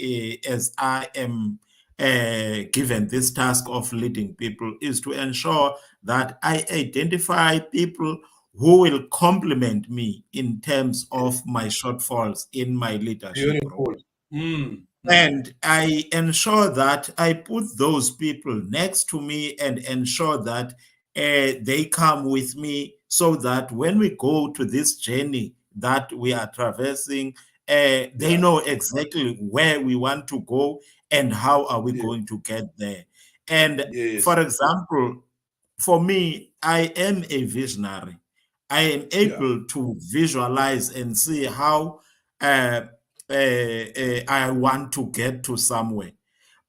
as I am given this task of leading people is to ensure that I identify people who will complement me in terms of my shortfalls in my leadership role. beautiful. Mm, mm. And I ensure that I put those people next to me and ensure that they come with me so that when we go to this journey that we are traversing, they Yeah, know exactly where we want to go and how are we yeah, going to get there. And yes, for example, for me, I am a visionary. I am yeah, able to visualize and see how I want to get to somewhere.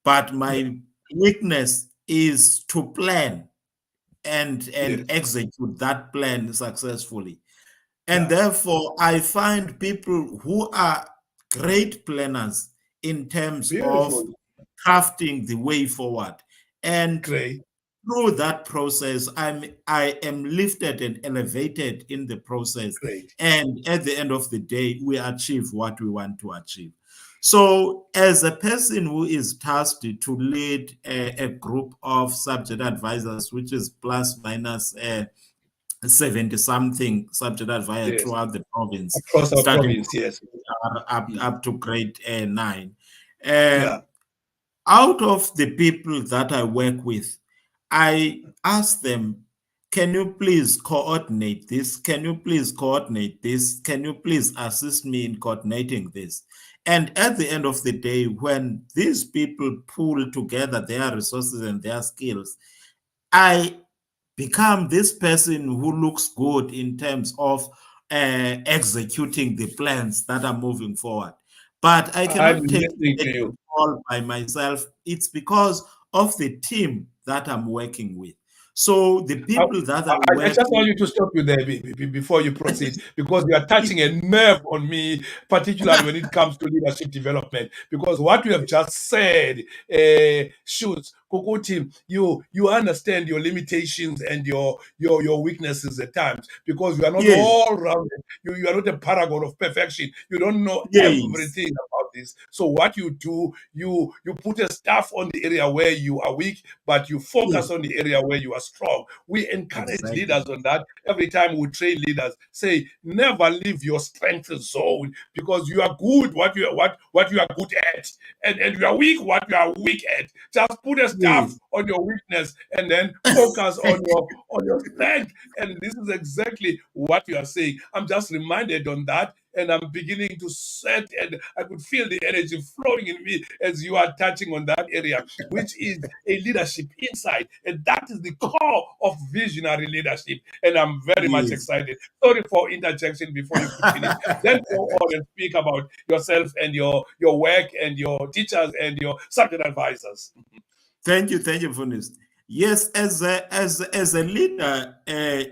but Yeah. my weakness is to plan and Yes. execute that plan successfully. And Yeah. therefore, I find people who are great planners in terms of Beautiful. crafting the way forward. And Great. through that process, I am lifted and elevated in the process. Great. And at the end of the day, we achieve what we want to achieve. So, as a person who is tasked to lead a group of subject advisors, which is plus minus 70 something subject advisor Yes. throughout the province, Across our starting province. Yes. Mm. up to grade 9. Um, Yeah. Out of the people that I work with, I ask them, can you please coordinate this? Can you please coordinate this? Can you please assist me in coordinating this? And at the end of the day, when these people pull together their resources and their skills, I become this person who looks good in terms of executing the plans that are moving forward. But I I'm cannot take listening to it you. all by myself. It's because of the team that I'm working with. So the I, people that I I work just want with, you to stop you there before you proceed, because you are touching a nerve on me, particularly when it comes to leadership development. Because what you have just said, shoots, Kokuti, you understand your limitations and your weaknesses at times, because you are not yes, all rounded. You are not a paragon of perfection. You don't know yes, everything about this. So what you do, you put a staff on the area where you are weak, but you focus yes, on the area where you are strong. We encourage exactly. leaders on that every time we train leaders. Say, never leave your strength zone, because you are good what you are good at, and you are weak what you are weak at. Just put a staff Yes. on your weakness and then focus on your strength. And this is exactly what you are saying. I'm just reminded on that, and I'm beginning to set, and I could feel the energy flowing in me as you are touching on that area, which is a leadership insight. And that is the core of visionary leadership. And I'm very much Yes. excited. Sorry for interjection before you could finish. Then go on and speak about yourself and your work and your teachers and your subject advisors. Thank you, Funis. Yes, as a leader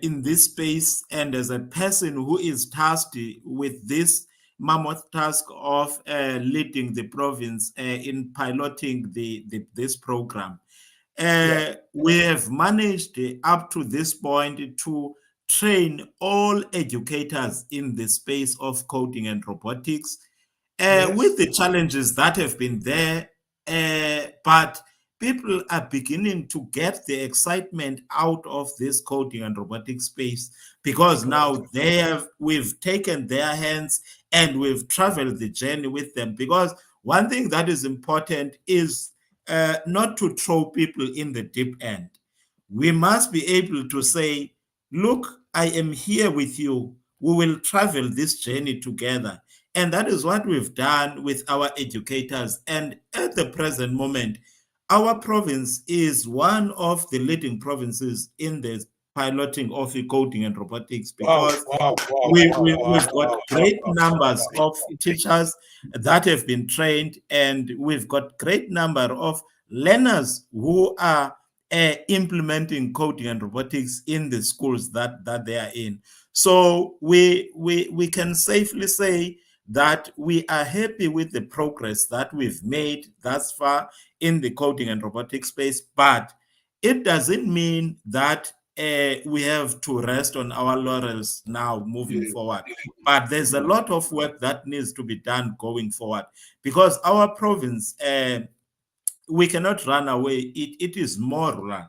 in this space and as a person who is tasked with this mammoth task of leading the province in piloting this program, Yeah. we have managed up to this point to train all educators in the space of coding and robotics with Yes. the challenges that have been there, but people are beginning to get the excitement out of this coding and robotics space because Correct. now we've taken their hands and we've traveled the journey with them. Because one thing that is important is not to throw people in the deep end. We must be able to say, look, I am here with you. We will travel this journey together. And that is what we've done with our educators. And at the present moment, our province is one of the leading provinces in the piloting of coding and robotics Wow, because wow, wow, wow, wow, we've got wow, wow, great wow, wow, numbers wow. of teachers that have been trained, and we've got great number of learners who are implementing coding and robotics in the schools that they are in. So we can safely say that we are happy with the progress that we've made thus far in the coding and robotics space, but it doesn't mean that we have to rest on our laurels now moving Yeah. forward. But there's a lot of work that needs to be done going forward because our province, we cannot run away. It is more run.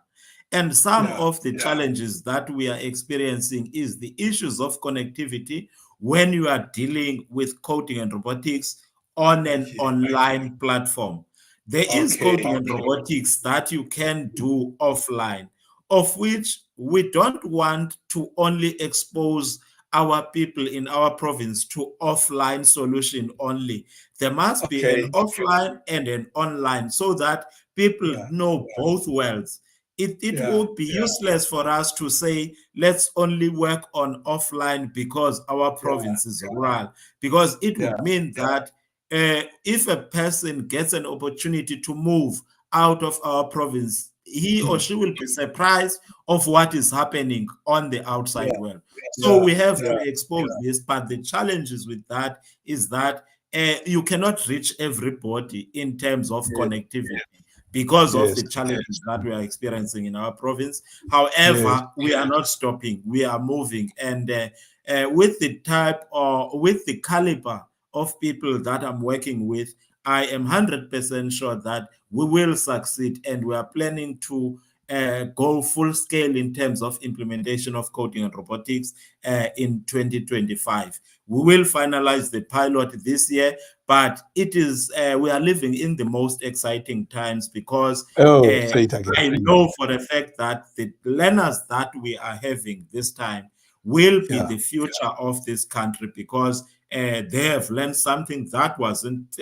And some Yeah. of the challenges that we are experiencing is the issues of connectivity when you are dealing with coding and robotics on I an hear. online platform. There is Okay. coding and robotics that you can do offline, of which we don't want to only expose our people in our province to offline solution only. There must be an Okay. offline and an online so that people Yeah. know both worlds. It Yeah. would be useless for us to say, let's only work on offline because our Yeah. province is rural, because it Yeah. would mean that if a person gets an opportunity to move out of our province, he or she will be surprised of what is happening on the outside Yeah, world. So yeah, we have yeah, to expose this, but the challenges with that is that you cannot reach everybody in terms of yeah, connectivity because of yes, the challenges that we are experiencing in our province. yes. However, we are not stopping, we are moving. And with the type or with the caliber of people that I'm working with, I am 100% sure that we will succeed, and we are planning to go full scale in terms of implementation of coding and robotics in 2025. We will finalize the pilot this year, but it is we are living in the most exciting times because Oh, uh, say it again. I know for a fact that the learners that we are having this time will be Yeah. the future of this country because they have learned something that wasn't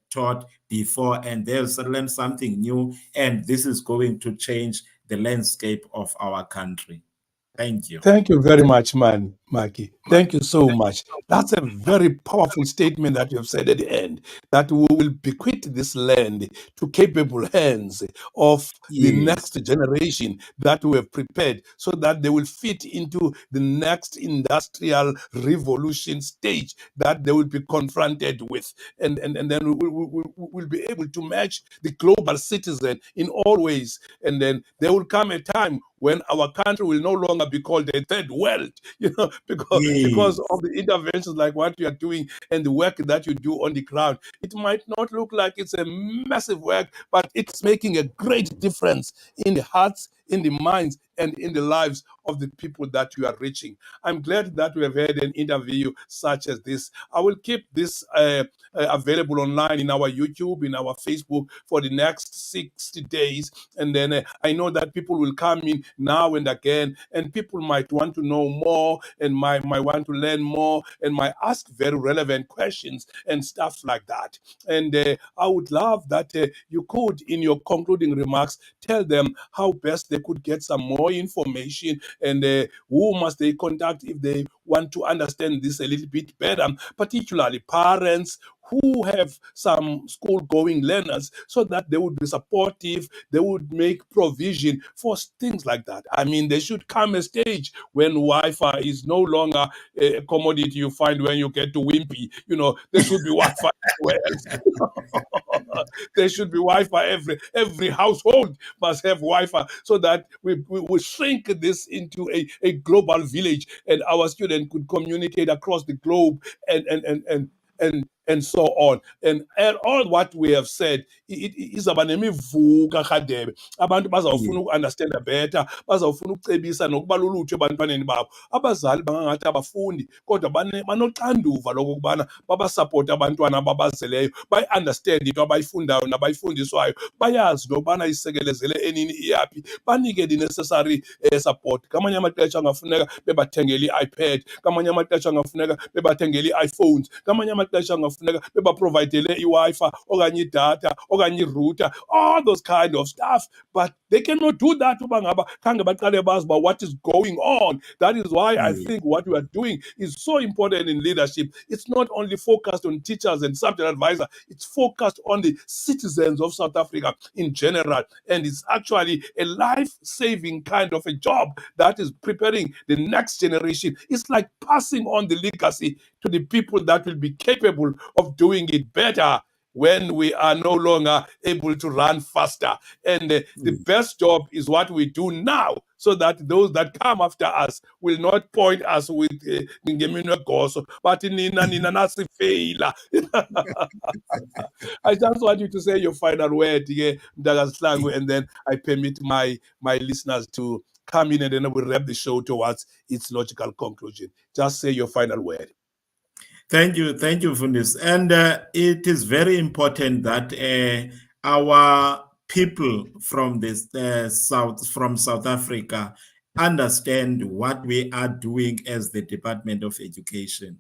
taught before, and they've learned something new, and this is going to change the landscape of our country. Thank you. Thank you very much, man, Maki. Thank you so much. That's a very powerful statement that you have said at the end, that we will bequeath this land to capable hands of the Yes. next generation that we have prepared so that they will fit into the next industrial revolution stage that they will be confronted with. And then we'll be able to match the global citizen in all ways. And then there will come a time when our country will no longer be called a third world, because Yes. of the interventions like what you are doing and the work that you do on the ground. It might not look like it's a massive work, but it's making a great difference in the hearts, in the minds, and in the lives of the people that you are reaching. I'm glad that we have had an interview such as this. I will keep this available online in our YouTube, in our Facebook for the next 60 days. And then I know that people will come in now and again, and people might want to know more and might want to learn more and might ask very relevant questions and stuff like that. And I would love that you could, in your concluding remarks, tell them how best they could get some more information and who must they contact if they want to understand this a little bit better, particularly parents who have some school going learners, so that they would be supportive, they would make provision for things like that. I mean, there should come a stage when Wi-Fi is no longer a commodity you find when you get to Wimpy. There should be Wi-Fi everywhere else. There should be Wi-Fi. Every household must have Wi-Fi, so that we shrink this into a global village, and our students could communicate across the globe and so on. And all what we have said izaba nemivuka Radebe. Abantu bazawufuna Yes. uku-understanda better, bazawufuna ukucebisa nokuba lulutho ebantwaneni babo. Abazali bangangathi abafundi, kodwa banoxanduva lokokubana babasapote abantwana ababazeleyo, bayi-understand into abayifundayo nabayifundiswayo, bayazi nokubana isekelezele enini iyaphi, banike the necessary support. Ngamanye amaxesha angafuneka bebathengele i-iPad, ngamanye amaxesha angafuneka bebathengele ii-iPhones, ngamanye amaxesha angafuneka bebaprovidele i-Wi-Fi okanye idatha okanye i-router, all those kind of stuff. But they cannot do that uba ngaba khange baqale bazi uba what is going on. That is why I Yes. think what we are doing is so important in leadership. It's not only focused on teachers and subject advisors, it's focused on the citizens of South Africa in general. And it's actually a life-saving kind of a job that is preparing the next generation. It's like passing on the legacy to the people that will be capable of doing it better when we are no longer able to run faster. And the Yes. best job is what we do now, so that those that come after us will not point us with ngeminwe goso but nina nasifeyila. I just want you to say your final word, Mdakazihlangu, and then I permit my listeners to come in, and then we'll wrap the show towards its logical conclusion. Just say your final word. Thank you, Fundis. And it is very important that our people from this from South Africa, understand what we are doing as the Department of Education.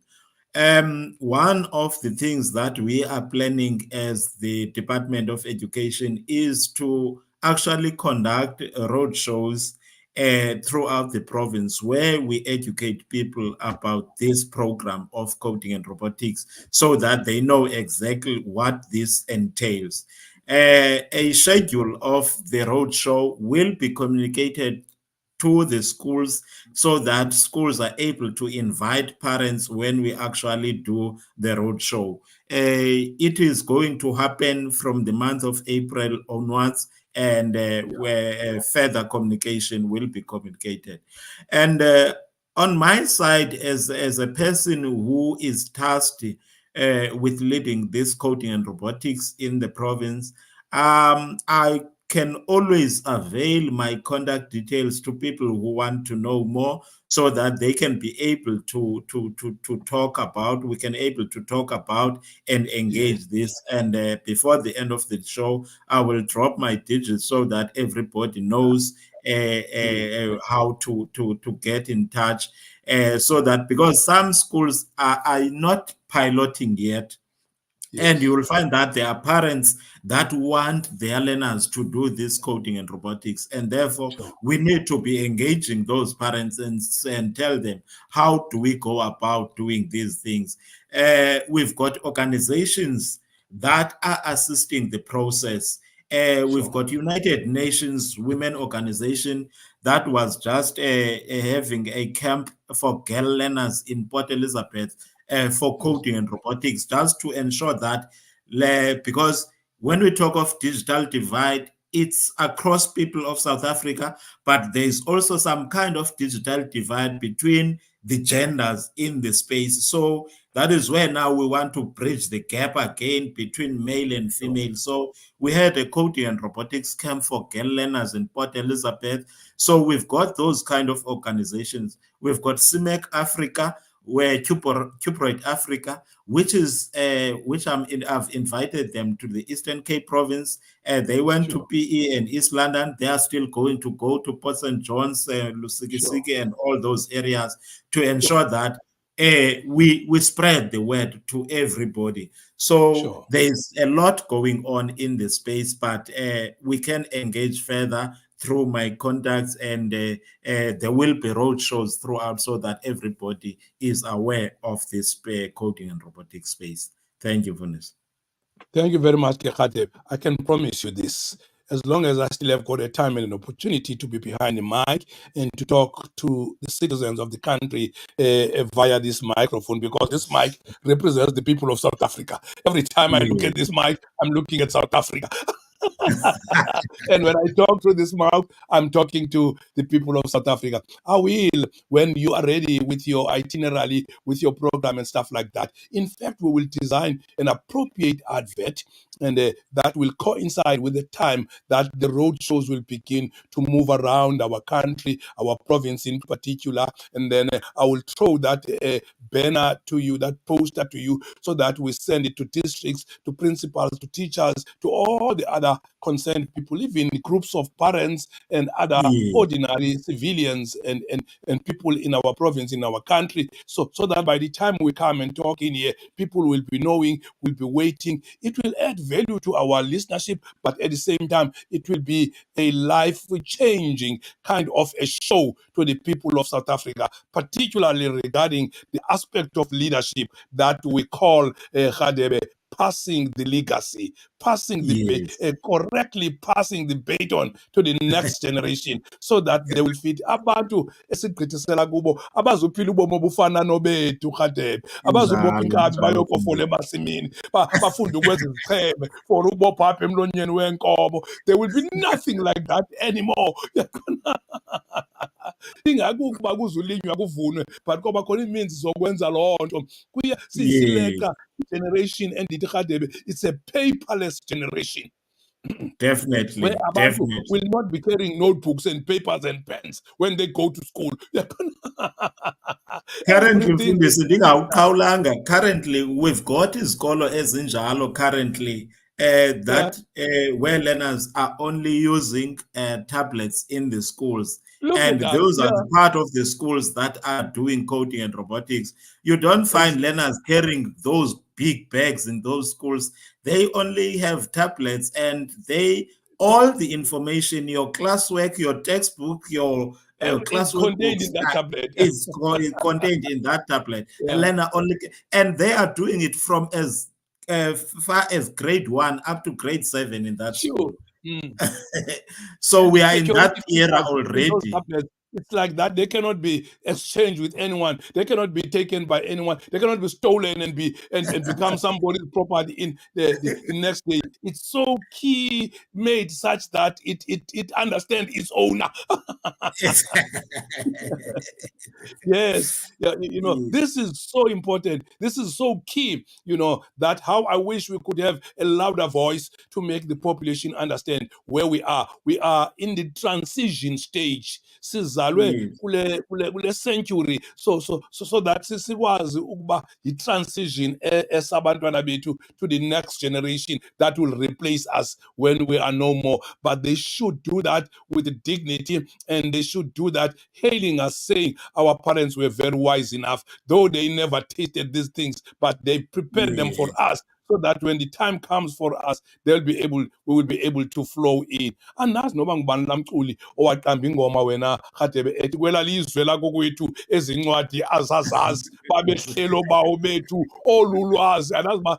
One of the things that we are planning as the Department of Education is to actually conduct road shows throughout the province where we educate people about this program of coding and robotics so that they know exactly what this entails. A schedule of the roadshow will be communicated to the schools so that schools are able to invite parents when we actually do the roadshow. It is going to happen from the month of April onwards, and Yeah. where further communication will be communicated. And on my side, as a person who is tasked with leading this coding and robotics in the province, I can always avail my contact details to people who want to know more, so that they can be able to talk about, we can able to talk about and Yes. engage this. And before the end of the show, I will drop my digits so that everybody knows Yes. how to get in touch, so that, because some schools are not piloting yet, and you Yes. will find that there are parents that want their learners to do this coding and robotics. And therefore, Sure. we need to be engaging those parents and tell them, how do we go about doing these things? We've got organizations that are assisting the process. We've Sure. got United Nations Women Organization that was just having a camp for girl learners in Port Elizabeth for Yes. coding and robotics, just to ensure that, because when we talk of digital divide, it's across people of South Africa, but there's also some kind of digital divide between the genders in the space. So that is where now we want to bridge the gap again between male and Sure. female. So we had a coding and robotics camp for girl learners in Port Elizabeth. So we've got those kind of organizations. We've got CIMEC Africa, where Cuproid Africa, which is I've invited them to the Eastern Cape province. They went to Sure. PE and East London. They are still going to go to Port St. John's, Sure. Lusikisiki, and all those areas to Sure. ensure that we spread the word to everybody. So Sure. there's a lot going on in the space, but we can engage further through my contacts, and there will be road shows throughout so that everybody is aware of this coding and robotics space. Thank you, Vunis. Thank you very much, Kekate. I can promise you this. As long as I still have got a time and an opportunity to be behind the mic and to talk to the citizens of the country via this microphone, because this mic represents the people of South Africa. Every time I look at Yes. this mic, I'm looking at South Africa. And when I talk through this mouth, I'm talking to the people of South Africa. I will, when you are ready with your itinerary, with your program and stuff like that. In fact, we will design an appropriate advert, and that will coincide with the time that the road shows will begin to move around our country, our province in particular. And then I will throw that banner to you, that poster to you, so that we send it to districts, to principals, to teachers, to all the other concerned people, even groups of parents and other Yeah. ordinary civilians and people in our province, in our country, so that by the time we come and talk in here, people will be knowing, will be waiting. It will add value to our listenership, but at the same time, it will be a life-changing kind of a show to the people of South Africa, particularly regarding the aspect of leadership that we call passing the legacy, passing the Yes. correctly passing the baton to the next generation, so that they will fit abantu esigqithisela kubo abazophila ubomi obufana nobethu Radebe, abazobopha Injalo, inkabi injalo bayokofola Vunis. emasimini, bafunde ukwenza izicheme for ukubopha apha emlonyeni wenkomo. There will be nothing like that anymore. Ingakukuba kuzulinywa kuvunwe, but kwaba khona imeans zokwenza loo nto. Yeah, Sileqa generation endithi Radebe, it's a paperless generation where definitely, abantu definitely. will not be carrying notebooks and papers and pens when they go to school. Currently, Everything will mfundisi be digital. ndingawuqhawulanga, currently we've got izikolo ezinjalo currently, Yeah. that where learners are only using tablets in the schools, Look at and that. those are Yeah. the part of the schools that are doing coding and robotics. You don't find Exactly. learners carrying those big bags in those schools. They only have tablets, and they all the information, your classwork, your textbook, your It's classwork contained books in that tablet. is contained in that tablet. A Yeah. learner only, and they are doing it from as far as grade 1 up to grade 7 in that Sure. school. So we are in that era In those already. subjects, it's like that. They cannot be exchanged with anyone. They cannot be taken by anyone. They cannot be stolen and become somebody's property in the next day. It's so key made such that it understands its owner. Yes, yeah, this is so important. This is so key, that how I wish we could have a louder voice to make the population understand where we are. We are in the transition stage. Sizalwe Yes. kule century, so that sikwazi ukuba i-transition esabantwana bethu to the next generation that will replace us when we are no more. But they should do that with dignity, and they should do that hailing us, saying our parents were very wise enough, though they never tasted these things, but they prepared them for Yes. us, so that when the time comes for us, we will be able to flow in. Andazi noba ngubani lamculi owaqamba ingoma wena Radebe ethi kwela lizwe lakokwethu ezincwadi azazazi babehlelo bawo bethu olulwazi. Andazi uba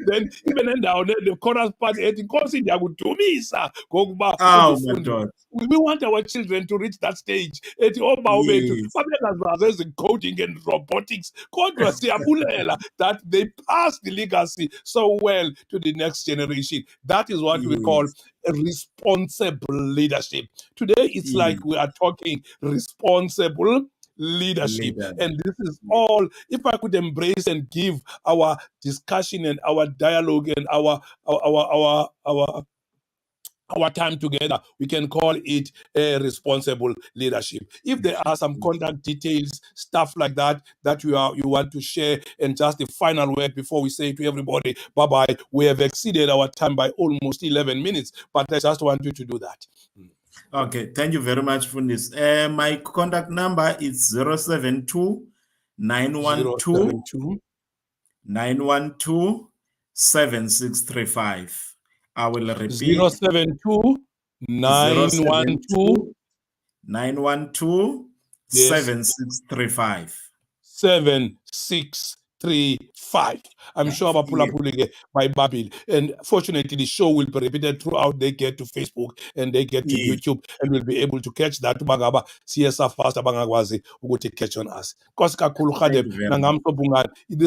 then even endawo the chorus part ethi Nkosi ndiyakudumisa ngokuba ukufunda. We want our children to reach that stage. Ethi obawo bethu Yes. babengazazi ezi-coding and robotics, kodwa siyabulela that they pass the legacy so well to the next generation. That is what we call a responsible leadership. Today, it's like we are talking responsible leadership. And this is all, if I could embrace and give our discussion and our dialogue and our time together, we can call it a responsible leadership. If there are some contact details, stuff like that you want to share, and just the final word before we say to everybody bye-bye. We have exceeded our time by almost 11 minutes, but I just want you to do that. Okay, thank you very much, Fundis. My contact number is 072 912 7635. I will repeat 072 912 7635. 7635. I'm sure Bapula by Babil. And fortunately, the show will be repeated throughout. They get to Facebook and they get to YouTube, and we'll be able to catch that. Bagaba CSR fast Bangagwazi who to catch on us. This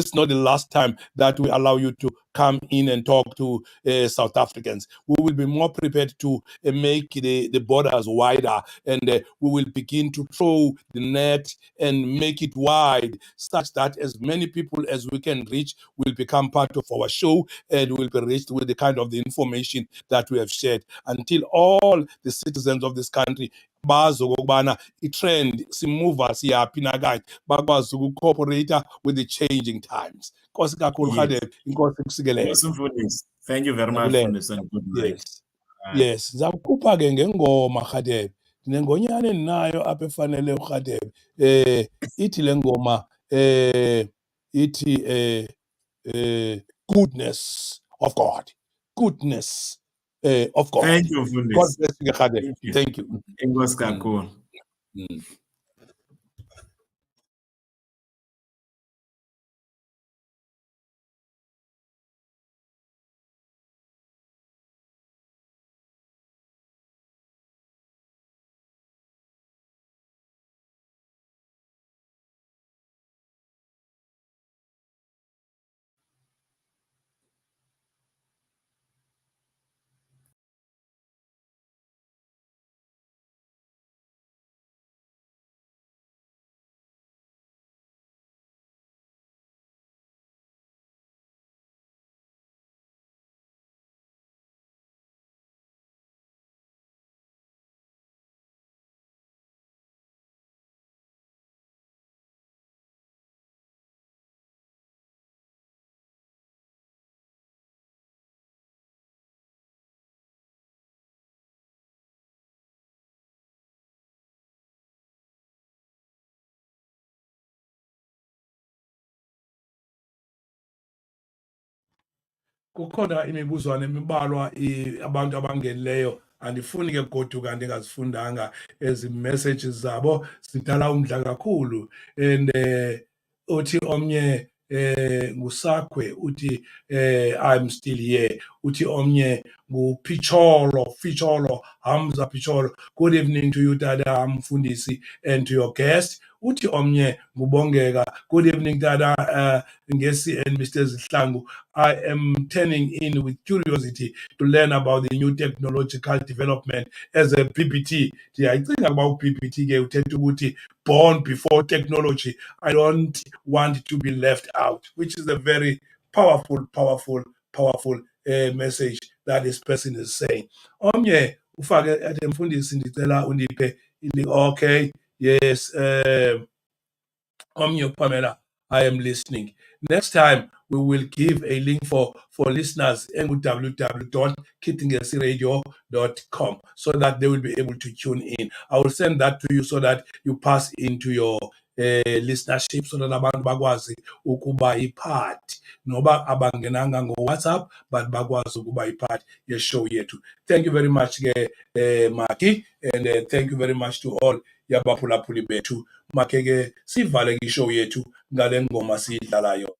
is not the last time that we allow you to come in and talk to South Africans. We will be more prepared to make the borders wider, and we will begin to throw the net and make it wide, such that as many people as we can reach will become part of our show and will be reached with the kind of the information that we have shared, until all the citizens of this country bazi okubana i-trend simuva siyaphi nakanye, bakwazi ukucooperate with the changing times. Nkosi kakhulu Radebe, inkosi kusikelele. Thank you very much, Fundis, and good night. Yes, zakukhupha ke ngengoma Radebe. Nengonyane ninayo apha efanele uRadebe. Ithi le ngoma ithi goodness of God. Goodness of God. Thank you, Fundis. God bless you, Radebe. Thank you. Inkosi kakhulu. Kukhona imibuzwana emibalwa abantu abangenileyo, andifuni ke goduka ndingazifundanga ezi messages zabo, zidala umdla kakhulu. And uthi omnye ngusakwe uthi I'm still here. Uthi omnye Ficholo Hamza Picholo. Good evening to you, Dada Mfundisi, and to your guest. Uthi omnye ngubongeka. Good evening, Dada Ngesi and Mr. Zihlangu. I am turning in with curiosity to learn about the new technological development as a PPT. I think about PPT, born before technology. I don't want to be left out, which is a very powerful message that this person is saying. Omnye ufake athi mfundisi ndicela undiphe okay, yes, omnye Pamela, I am listening. Next time, we will give a link for listeners www.kittingelsiradio.com so that they will be able to tune in. I will send that to you so that you pass into your listenership so that abantu bakwazi ukuba ipart noba abangenanga ngo-WhatsApp but bakwazi ukuba ipart ye-show yethu. Thank you very much ke Maki, and thank you very much to all yabaphulaphuli bethu. Make ke sivale ke show yethu ngale ngoma siyidlalayo